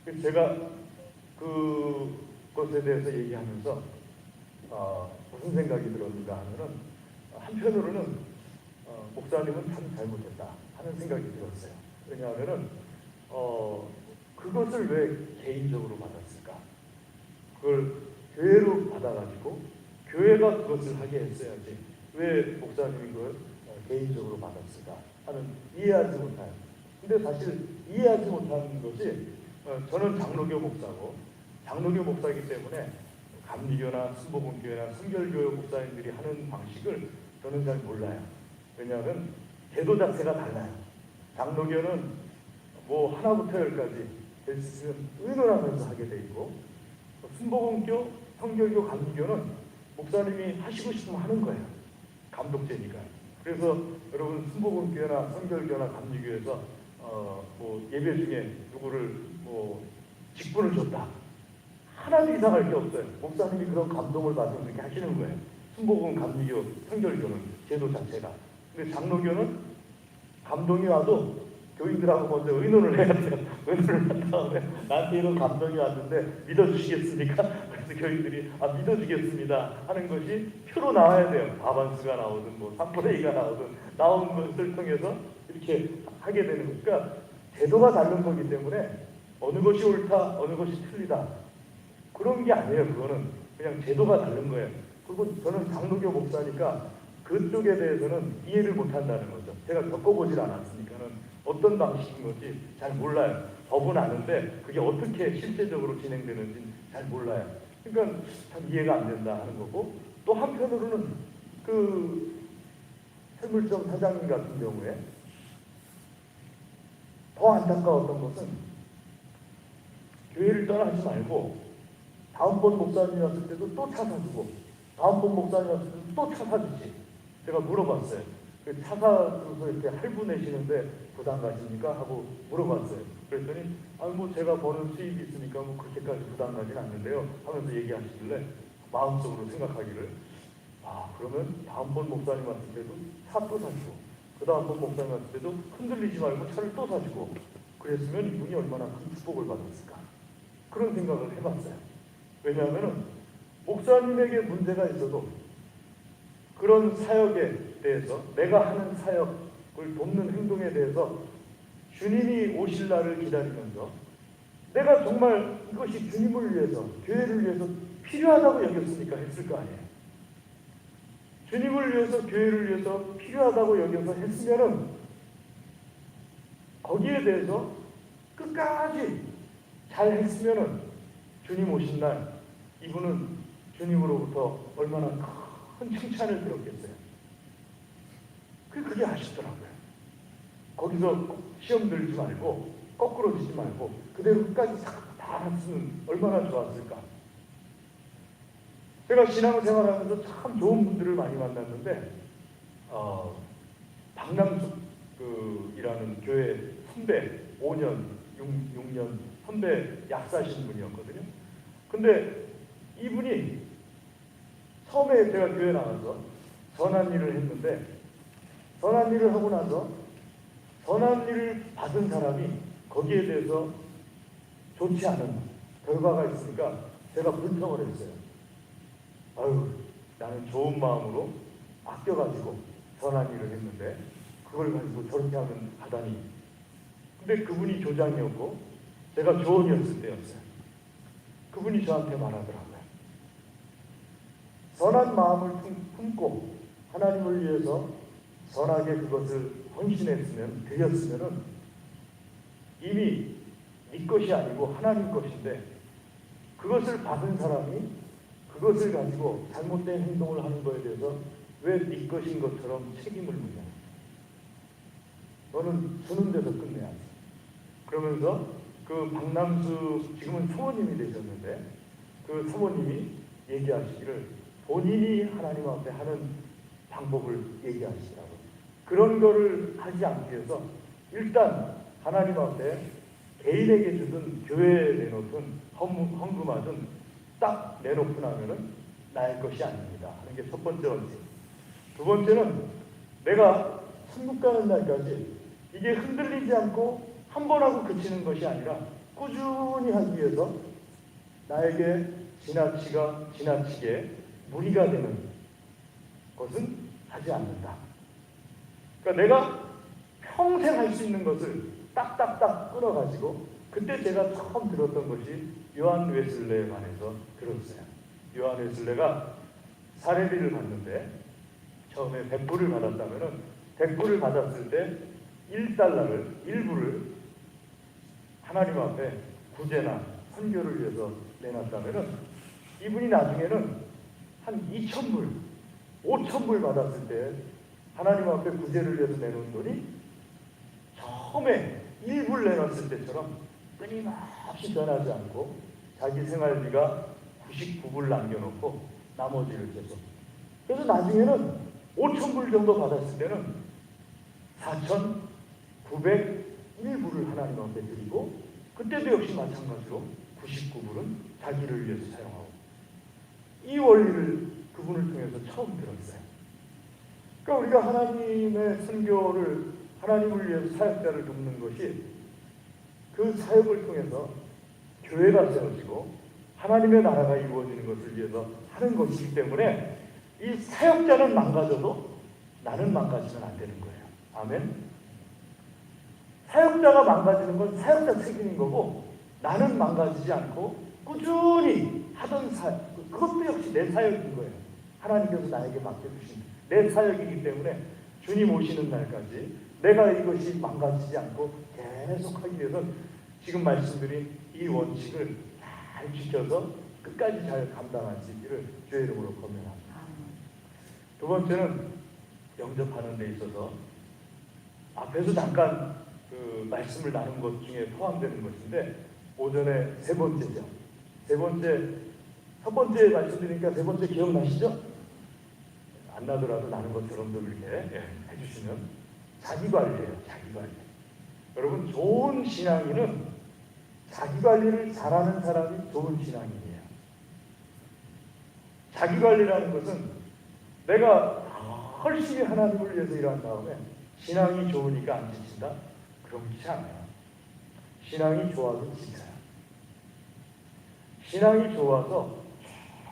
그래서 제가 그것에 대해서 얘기하면서 무슨 생각이 들었는가 하면은 한편으로는 목사님은 참 잘못했다 하는 생각이 들었어요. 왜냐하면은 그것을 왜 개인적으로 받았을까? 그걸 교회로 받아가지고 교회가 그것을 하게 했어야지 왜 목사님이 그걸 개인적으로 받았을까 하는 이해하지 못한. 근데 사실 이해하지 못하는 것이 저는 장로교 목사고 장로교 목사이기 때문에 감리교나 순복음교회나 순결교 목사님들이 하는 방식을 저는 잘 몰라요. 왜냐하면 제도 자체가 달라요. 장로교는 뭐 하나부터 열까지 될 수 있으면 의논하면서 하게 돼 있고 순복음교, 성결교, 감리교는 목사님이 하시고 싶으면 하는 거예요. 감독제니까. 그래서 여러분 순복음교회나 성결교나 감리교에서 뭐 예배 중에 누구를 뭐 직분을 줬다. 하나도 이상할 게 없어요. 목사님이 그런 감동을 받으면 그렇게 하시는 거예요. 순복음, 감리교, 성결교는 제도 자체가. 근데 장로교는 감동이 와도 교인들하고 먼저 의논을 해야 돼요. 의논을 한 다음에 나한테 이런 감동이 왔는데 믿어주시겠습니까? 그래서 교인들이 믿어주겠습니다 하는 것이 표로 나와야 돼요. 과반수가 나오든 뭐 3분의 2가 나오든 나온 것을 통해서 이렇게 하게 되는 거니까 그러니까 제도가 다른 거기 때문에 어느 것이 옳다, 어느 것이 틀리다 그런 게 아니에요. 그거는 그냥 제도가 다른 거예요. 그리고 저는 장로교 목사니까 그쪽에 대해서는 이해를 못한다는 거죠. 제가 겪어보질 않았으니까는 어떤 방식인 건지 잘 몰라요. 법은 아는데 그게 어떻게 실제적으로 진행되는지 잘 몰라요. 그러니까 참 이해가 안 된다 하는 거고 또 한편으로는 그 세물점 사장님 같은 경우에 더 안타까웠던 것은 교회를 떠나지 말고 다음번 목사님 왔을 때도 또 차 사주고 다음번 목사님 왔을 때도 또 차 사주지. 제가 물어봤어요. 차 사줘서 이렇게 할부 내시는데 부담 가십니까? 하고 물어봤어요. 그랬더니 뭐 제가 버는 수입이 있으니까 뭐 그렇게까지 부담 가진 않는데요 하면서 얘기하시길래 마음속으로 생각하기를 그러면 다음번 목사님 왔을 때도 차 또 사주고 그 다음번 목사님 왔을 때도 흔들리지 말고 차를 또 사주고 그랬으면 이분이 얼마나 큰 축복을 받았을까 그런 생각을 해봤어요. 왜냐하면 목사님에게 문제가 있어도 그런 사역에 대해서 내가 하는 사역을 돕는 행동에 대해서 주님이 오실 날을 기다리면서 내가 정말 이것이 주님을 위해서 교회를 위해서 필요하다고 여겼으니까 했을 거 아니에요. 주님을 위해서 교회를 위해서 필요하다고 여겨서 했으면은 거기에 대해서 끝까지 잘 했으면은 주님 오신 날 이분은 주님으로부터 얼마나 큰 칭찬을 들었겠어요. 그게 아쉽더라고요. 거기서 시험 들지 말고 거꾸로 지지 말고 그대로 끝까지 다 했으면 얼마나 좋았을까. 제가 신앙생활하면서 참 좋은 분들을 많이 만났는데 박남숙이라는 교회 선배 5년, 6년 선배 약사신 분이었거든요. 근데 이분이 처음에 제가 교회 나가서 선한 일을 했는데 선한 일을 하고 나서 선한 일을 받은 사람이 거기에 대해서 좋지 않은 결과가 있으니까 제가 불평을 했어요. 나는 좋은 마음으로 아껴가지고 선한 일을 했는데 그걸 가지고 저렇게 하다니. 근데 그분이 조장이었고 제가 조언이었을 때였어요. 그분이 저한테 말하더라고요. 선한 마음을 품고 하나님을 위해서 선하게 그것을 헌신했으면 드렸으면은 이미 네 것이 아니고 하나님 것인데 그것을 받은 사람이 그것을 가지고 잘못된 행동을 하는 것에 대해서 왜 네 것인 것처럼 책임을 묻냐. 너는 주는 데서 끝내야지. 그러면서 그 박남수 지금은 사모님이 되셨는데 그 사모님이 얘기하시기를 본인이 하나님 앞에 하는 방법을 얘기하시라고. 그런 거를 하지 않기 위해서 일단 하나님 앞에 개인에게 주든 교회에 내놓든 헌금하든 딱 내놓고 나면은 나의 것이 아닙니다 하는 게 첫 번째 원칙. 두 번째는 내가 천국 가는 날까지 이게 흔들리지 않고 한 번 하고 그치는 것이 아니라 꾸준히 하기 위해서 나에게 지나치게 무리가 되는 것은 하지 않는다. 그러니까 내가 평생 할 수 있는 것을 딱딱딱 끊어가지고, 그때 제가 처음 들었던 것이 요한 웨슬레에 관해서 들었어요. 요한 웨슬레가 사례비를 받는데 처음에 100불을 받았다면은 100불을 받았을 때 1달러를 일부를 하나님 앞에 구제나 선교를 위해서 내놨다면은 이분이 나중에는 한 2,000불, 5,000불 받았을 때 하나님 앞에 구제를 위해서 내놓은 돈이 처음에 1불 내놨을 때처럼 끊임없이 변하지 않고 자기 생활비가 99불 남겨놓고 나머지를 계속. 그래서 나중에는 5,000불 정도 받았을 때는 4,901불을 하나님 앞에 드리고, 그때도 역시 마찬가지로 99불은 자기를 위해서 사용하고. 이 원리를 그분을 통해서 처음 들었어요. 그러니까 우리가 하나님의 선교를, 하나님을 위해서 사역자를 돕는 것이 그 사역을 통해서 교회가 세워지고 하나님의 나라가 이루어지는 것을 위해서 하는 것이기 때문에 이 사역자는 망가져도 나는 망가지면 안 되는 거예요. 아멘. 사역자가 망가지는 건 사역자 책임인 거고, 나는 망가지지 않고 꾸준히 하던 사역, 그것도 역시 내 사역인 거예요. 하나님께서 나에게 맡겨주신 내 사역이기 때문에 주님 오시는 날까지 내가 이것이 망가지지 않고 계속 하기 위해서는 지금 말씀드린 이 원칙을 잘 지켜서 끝까지 잘 감당할 수 있기를 주의 이름으로 권면합니다. 두 번째는 영접하는 데 있어서 앞에서 잠깐 그 말씀을 나눈 것 중에 포함되는 것인데, 오전에 세 번째죠. 첫 번째 말씀드리니까 세 번째 기억나시죠? 안 나더라도 나는 것처럼 좀 이렇게 해주시면 자기관리예요. 자기관리. 여러분, 좋은 신앙인은 자기관리를 잘하는 사람이 좋은 신앙인이에요. 자기관리라는 것은 내가 열심히 하나님을 위해서 일한 다음에 신앙이 좋으니까 안 지친다? 그렇지 않아요. 신앙이 좋아서 지쳐요. 신앙이 좋아서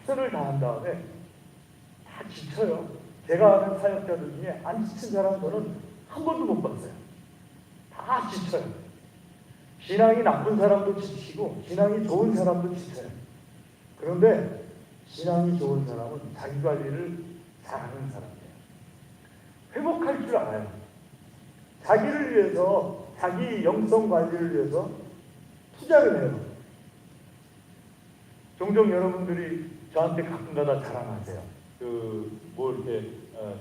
최선을 다한 다음에 다 지쳐요. 제가 아는 사역자들 중에 안 지친 사람 저는 한 번도 못 봤어요. 다 지쳐요. 신앙이 나쁜 사람도 지치고 신앙이 좋은 사람도 지쳐요. 그런데 신앙이 좋은 사람은 자기관리를 잘하는 사람이에요. 회복할 줄 알아요. 자기를 위해서, 자기 영성 관리를 위해서 투자를 해요. 종종 여러분들이 저한테 가끔가다 자랑하세요. 뭐 이렇게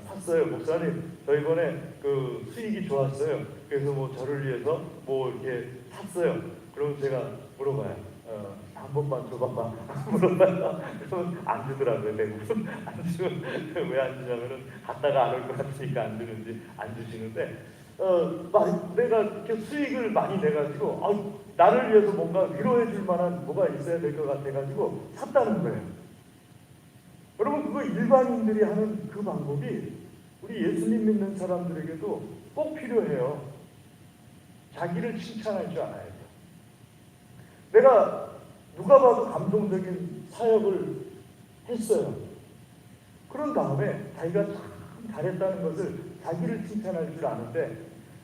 샀어요. 목사님, 저 이번에 그 수익이 좋았어요. 그래서 뭐 저를 위해서 뭐 이렇게 샀어요. 그러면 제가 물어봐요. 한 번만 줘봐봐. 물어봐요. 그러면 안 주더라고요. 대부분 안 주면 왜 안 주냐면은 갔다가 안 올 것 같으니까 안 주는지 안 주시는데, 내가 이렇게 수익을 많이 내가지고 나를 위해서 뭔가 위로해 줄 만한 뭐가 있어야 될 것 같아가지고 샀다는 거예요. 여러분, 그거 일반인들이 하는 그 방법이 우리 예수님 믿는 사람들에게도 꼭 필요해요. 자기를 칭찬할 줄 알아야 돼요. 내가 누가 봐도 감동적인 사역을 했어요. 그런 다음에 자기가 참 잘했다는 것을 자기를 칭찬할 줄 아는데,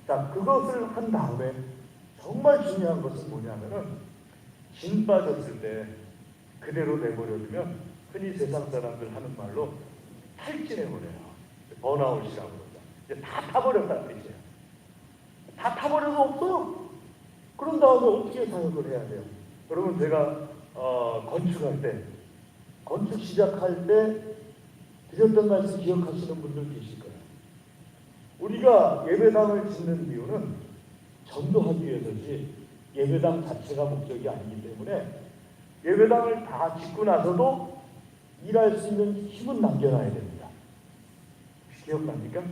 자, 그것을 한 다음에 정말 중요한 것은 뭐냐면은 진 빠졌을 때 그대로 내버려두면 흔히 세상 사람들 하는 말로 탈진해버려요. 번아웃이라고 그러죠. 이제 다 타버렸다는 뜻이에요. 다 타버려서 없어요. 그런 다음에 어떻게 사역을 해야 돼요? 여러분, 제가 건축할 때, 건축 시작할 때 드렸던 말씀 기억하시는 분들 계실 거예요. 우리가 예배당을 짓는 이유는 전도하기 위해서지 예배당 자체가 목적이 아니기 때문에 예배당을 다 짓고 나서도 일할 수 있는 힘은 남겨놔야 됩니다. 기억납니까?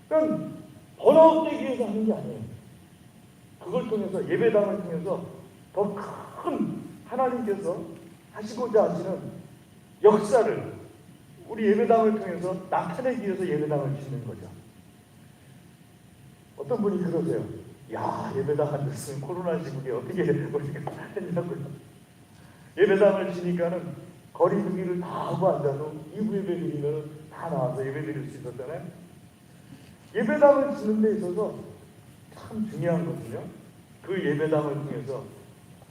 그러니까 번아웃되기 위해서 하는 게 아니에요. 그걸 통해서, 예배당을 통해서 더 큰 하나님께서 하시고자 하시는 역사를 우리 예배당을 통해서 나타내기 위해서 예배당을 짓는 거죠. 어떤 분이 그러세요. 야, 예배당 안 됐으면 코로나 시국에 어떻게 우리가 했냐고요. 예배당을 지니까는 거리두기를 다 하고 앉아서 2부 예배 드리면 다 나와서 예배 드릴 수 있었잖아요. 예배당을 짓는 데 있어서 참 중요한 것은요, 그 예배당을 통해서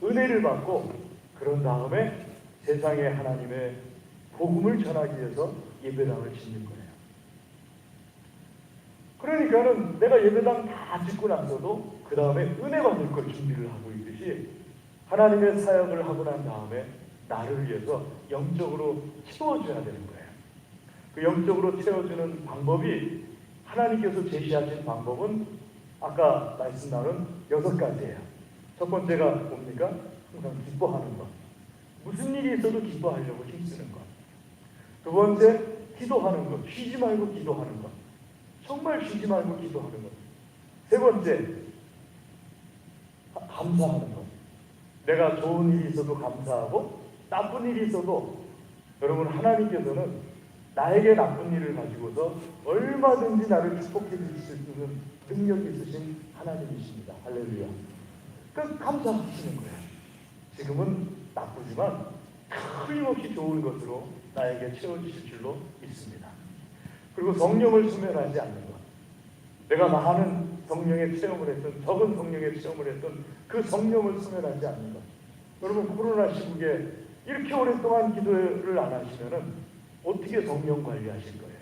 은혜를 받고 그런 다음에 세상에 하나님의 복음을 전하기 위해서 예배당을 짓는 거예요. 그러니까는 내가 예배당 다 짓고 나서도 그 다음에 은혜 받을 걸 준비를 하고 있듯이 하나님의 사역을 하고 난 다음에 나를 위해서 영적으로 채워줘야 되는 거예요. 그 영적으로 채워주는 방법이 하나님께서 제시하신 방법은 아까 말씀 나눈 6가지예요. 첫 번째가 뭡니까? 항상 기뻐하는 것. 무슨 일이 있어도 기뻐하려고 힘쓰는 것. 두 번째, 기도하는 것. 쉬지 말고 기도하는 것. 정말 쉬지 말고 기도하는 것. 세 번째, 감사하는 것. 내가 좋은 일이 있어도 감사하고 나쁜 일이 있어도 여러분 하나님께서는 나에게 나쁜 일을 가지고서 얼마든지 나를 축복해 주실 수 있는 능력이 있으신 하나님이십니다. 할렐루야. 그러니까 감사하시는 거예요. 지금은 나쁘지만 틀림없이 좋은 것으로 나에게 채워주실 줄로 믿습니다. 그리고 성령을 수면하지 않는 것. 내가 많은 성령의 체험을 했던, 적은 성령의 체험을 했던 그 성령을 수면하지 않는 것. 여러분 코로나 시국에 이렇게 오랫동안 기도를 안 하시면은 어떻게 성령 관리하실 거예요?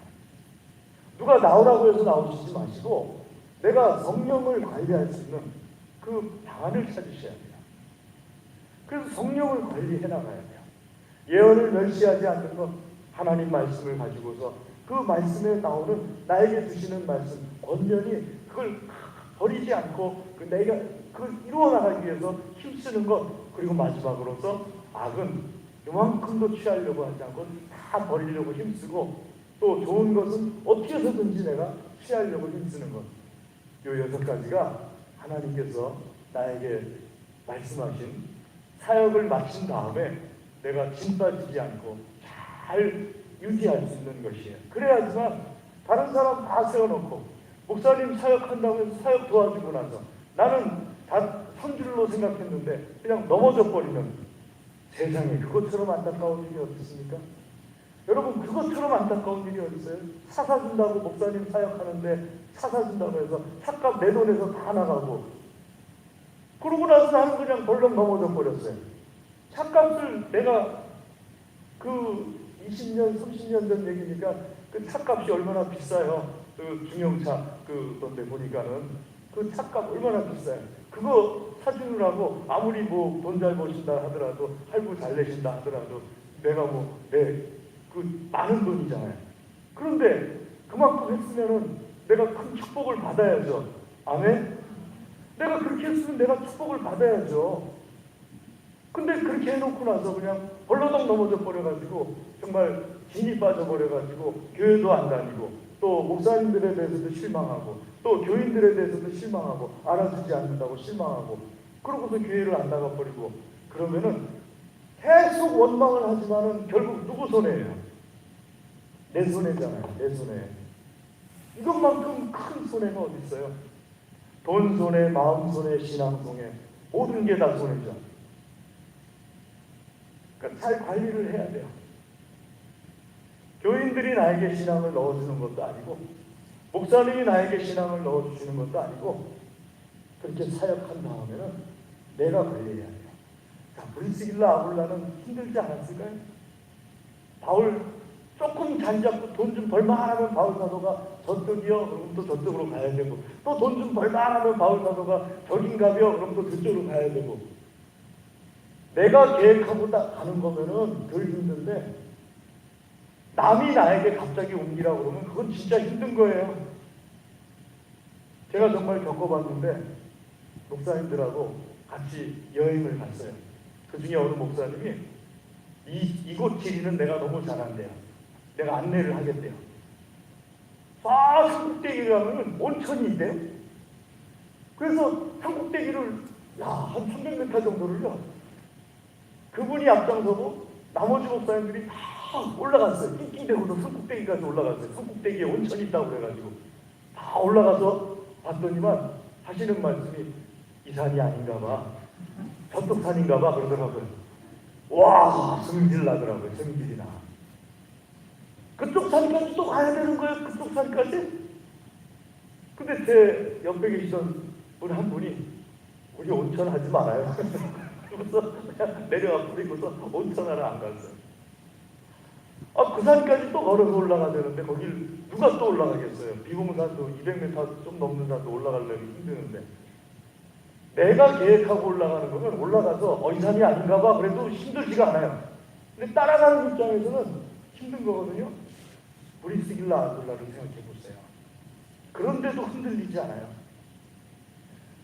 누가 나오라고 해서 나오시지 마시고 내가 성령을 관리할 수 있는 그 방안을 찾으셔야 돼요. 그래서 성령을 관리해 나가야 돼요. 예언을 멸시하지 않는 것, 하나님 말씀을 가지고서 그 말씀에 나오는 나에게 주시는 말씀, 권면이 그걸 버리지 않고 내가 그걸 이루어 나가기 위해서 힘쓰는 것, 그리고 마지막으로서 악은 요만큼도 취하려고 하지 않고 다 버리려고 힘쓰고 또 좋은 것은 어떻게 해서든지 내가 취하려고 힘쓰는 것. 이 6가지가 하나님께서 나에게 말씀하신 사역을 마친 다음에 내가 진 빠지지 않고 잘 유지할 수 있는 것이에요. 그래야지만 다른 사람 다 세워놓고 목사님 사역한다고 해서 사역 도와주고 나서 나는 다 선줄로 생각했는데 그냥 넘어져 버리면 세상에 그것처럼 안타까운 일이 어디 있습니까? 여러분 그것처럼 안타까운 일이 어디 있어요? 차 사준다고 목사님 사역하는데 차 사준다고 해서 차값 내 돈에서 다 나가고 그러고 나서 나는 그냥 벌렁 넘어져 버렸어요. 차값을 내가 그 20년, 30년 전 얘기니까 그 차값이 얼마나 비싸요. 그 중형차 그런데 보니까는 그 차값 얼마나 비싸요. 그거 사주느라고 아무리 뭐 돈 잘 버신다 하더라도 할부 잘 내신다 하더라도 내가 그 많은 돈이잖아요. 그런데 그만큼 했으면은 내가 큰 축복을 받아야죠. 아멘? 내가 그렇게 했으면 내가 축복을 받아야죠. 근데 그렇게 해놓고 나서 그냥 벌러덩 넘어져 버려가지고 정말 진이 빠져버려가지고 교회도 안 다니고 또 목사님들에 대해서도 실망하고 또 교인들에 대해서도 실망하고 알아주지 않는다고 실망하고 그러고서 교회를 안 나가버리고 그러면은 계속 원망을 하지만은 결국 누구 손해예요? 내 손해잖아요. 내 손해. 이것만큼 큰 손해가 어디 있어요? 돈 손해, 마음 손해, 신앙 손해, 모든 게 다 손해죠. 그러니까 잘 관리를 해야 돼요. 교인들이 나에게 신앙을 넣어주는 것도 아니고 목사님이 나에게 신앙을 넣어주시는 것도 아니고 그렇게 사역한 다음에는 내가 관리해야 돼요. 자, 브리스길라 아굴라는 힘들지 않았을까요? 바울 조금 잔잡고 돈 좀 벌만하면 바울 사도가 저쪽이요 그럼 또 저쪽으로 가야 되고 또 돈 좀 벌만하면 바울 사도가 저긴가요 그럼 또 그쪽으로 가야 되고 내가 계획하고 가는 거면은 덜 힘든데 남이 나에게 갑자기 옮기라고 그러면 그건 진짜 힘든 거예요. 제가 정말 겪어봤는데 목사님들하고 같이 여행을 갔어요. 그 중에 어느 목사님이 이곳 지리는 내가 너무 잘한대요. 내가 안내를 하겠대요. 산꼭대기 가면 온천이 있대요. 그래서 산꼭대기를 한 300m 정도를요. 그분이 앞장서고 나머지 목사님들이 다 올라갔어요. 낑낑대고도 숨꼭대기까지 올라갔어요. 숨꼭대기에 온천이 있다고 그래가지고 다 올라가서 봤더니만 하시는 말씀이 이 산이 아닌가 봐, 저쪽 산인가 봐 그러더라고요. 와, 성질 나더라고요. 성질이 나. 그쪽 산까지 또 가야 되는 거예요. 그쪽 산까지. 근데 제 옆에 계시던 분 한 분이 우리 온천 하지 말아요. 그래서 그냥 내려가 버리고서 온천하러 안 갔어요. 그 산까지 또 걸어서 올라가야 되는데 거길 누가 또 올라가겠어요. 비봉산도 200m 좀 넘는 산도 올라가려면 힘드는데 내가 계획하고 올라가는 거면 올라가서 이 산이 아닌가 봐 그래도 힘들지가 않아요. 근데 따라가는 입장에서는 힘든 거거든요. 브리스길라 아둘라를 생각해 보세요. 그런데도 흔들리지 않아요.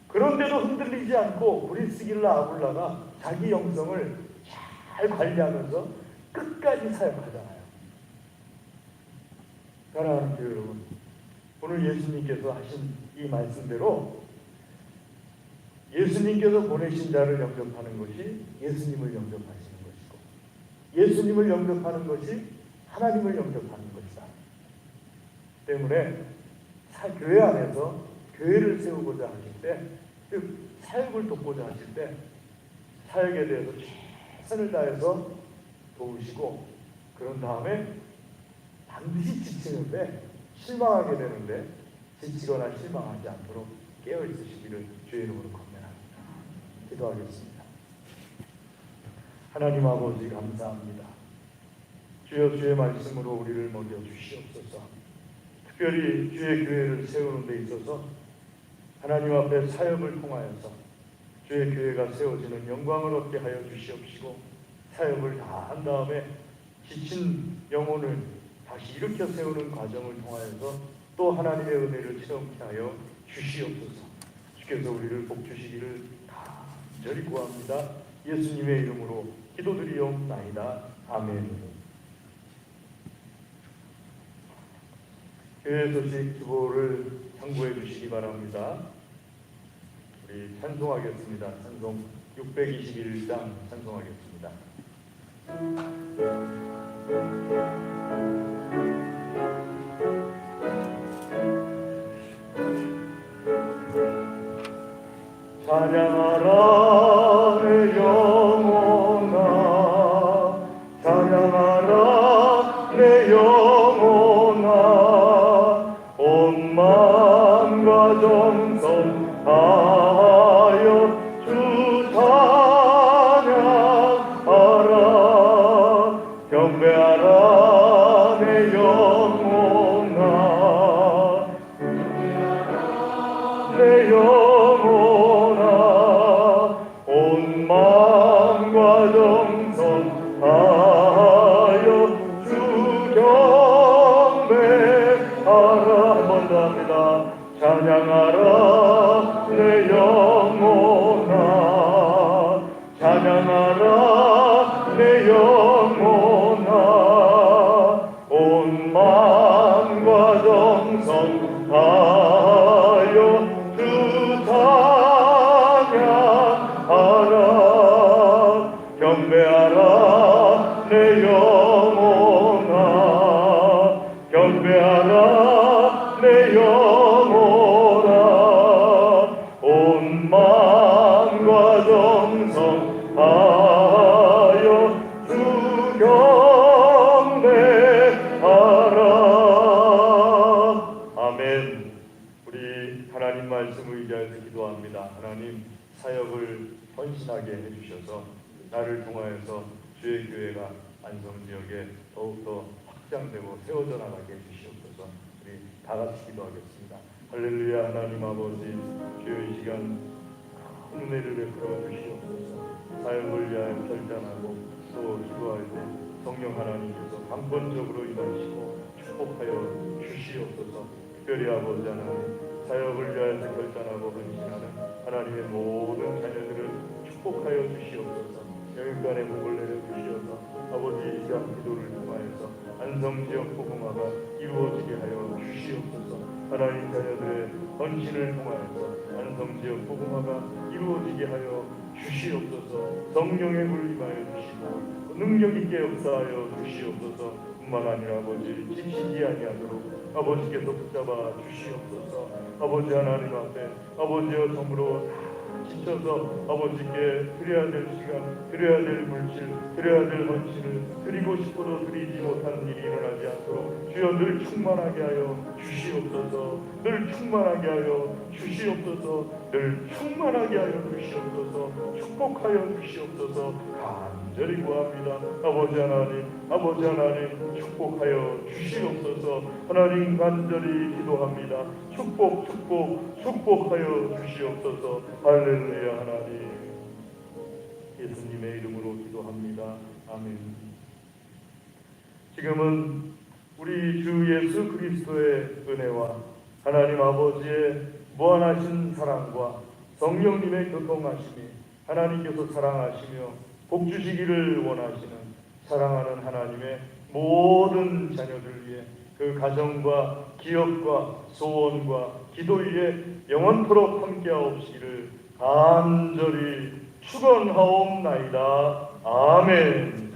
그런데도 흔들리지 않고 브리스길라 아둘라가 자기 영성을 잘 관리하면서 끝까지 사역하잖아요. 사랑하는 교회 여러분, 오늘 예수님께서 하신 이 말씀대로 예수님께서 보내신 자를 영접하는 것이 예수님을 영접하시는 것이고, 예수님을 영접하는 것이 하나님을 영접하는 것이다. 때문에 교회 안에서 교회를 세우고자 하실 때, 즉 사역을 돕고자 하실 때 사역에 대해서 최선을 다해서 도우시고, 그런 다음에 반드시 지치는데 실망하게 되는데 지치거나 실망하지 않도록 깨어 있으시기를 주의 이름으로 권면합니다. 기도하겠습니다. 하나님 아버지 감사합니다. 주여, 주의 말씀으로 우리를 먹여 주시옵소서. 특별히 주의 교회를 세우는 데 있어서 하나님 앞에 사역을 통하여서 주의 교회가 세워지는 영광을 얻게 하여 주시옵시고, 사역을 다 한 다음에 지친 영혼을 다시 일으켜 세우는 과정을 통하여서 또 하나님의 은혜를 체험케 하여 주시옵소서. 주께서 우리를 복 주시기를 간절히 구합니다. 예수님의 이름으로 기도드리옵나이다. 아멘. 교회 소식 기보를 참고해 주시기 바랍니다. 우리 찬송하겠습니다. 찬송 621장 찬송하겠습니다. 찬양하라 내 영혼아, 찬양하라 내 영혼아, 온 마음과 정성 다하여 주 찬양하라. 경배하라 내 영혼아, 내 영혼아, 온 마음과 정성 다하여 주 경배하라. 한 번 더 합니다. 찬양하라 내 영혼아, 찬양하라 내 영혼아, 온 마음과 정성 다하여 주 찬양하라. 경배하라 내 영혼아, 경배하라 내 영혼아, 온 마음과 정성 다하여 주 경배하라. 아멘. 우리 하나님 말씀 의지하여서 기도합니다. 하나님, 사역을 헌신하게 해주셔서 나를 통하여서 주의 교회가 안성지역에 더욱더 확장되고 세워져 나가게 해주시옵소서. 우리 다 같이 기도하겠습니다. 할렐루야. 하나님 아버지, 주여 이 시간 큰 은혜를 베풀어 주시옵소서. 사역을 위하여 결단하고 또 기도할 때 성령 하나님께서 강권적으로 임하시고 축복하여 주시옵소서. 특별히 아버지 하나님, 사역을 위하여 결단하고 헌신하는 하나님의 모든 자녀들을 축복하여 주시옵소서. 영육간의 복을 내려 주시옵소서. 아버지, 이 시간 기도를 통하여서 안성지역 복음화가 이루어지게 하여 주시옵소서. 하나님 자녀들의 헌신을 통하여서 안성지역 복음화가 이루어지게 하여 주시옵소서. 성령의 불 임하여 주시고 능력 있게 역사하여 주시옵소서. 뿐만 아니라 아버지 지치지 아니하도록 아버지께서 붙잡아 주시옵소서. 아버지 하나님 앞에 아버지여 정으로 지쳐서 아버지께 드려야 될 시간, 드려야 될 물질, 드려야 될 헌신을 드리고 싶어도 드리지 못하는 일이 일어나지 않도록 주여 늘 충만하게 하여 주시옵소서. 늘 충만하게 하여 주시옵소서. 늘 충만하게 하여 주시옵소서. 축복하여 주시옵소서. 간절히 구합니다. 아버지 하나님 축복하여 주시옵소서. 하나님 간절히 기도합니다. 축복하여 주시옵소서. 할렐루야. 하나님 예수님의 이름으로 기도합니다. 아멘. 지금은 우리 주 예수 그리스도의 은혜와 하나님 아버지의 무한하신 사랑과 성령님의 교통하심이 하나님께서 사랑하시며 복 주시기를 원하시는 사랑하는 하나님의 모든 자녀들 위해 그 가정과 기업과 소원과 기도 위에 영원토록 함께하옵시기를 간절히 축원하옵나이다. 아멘.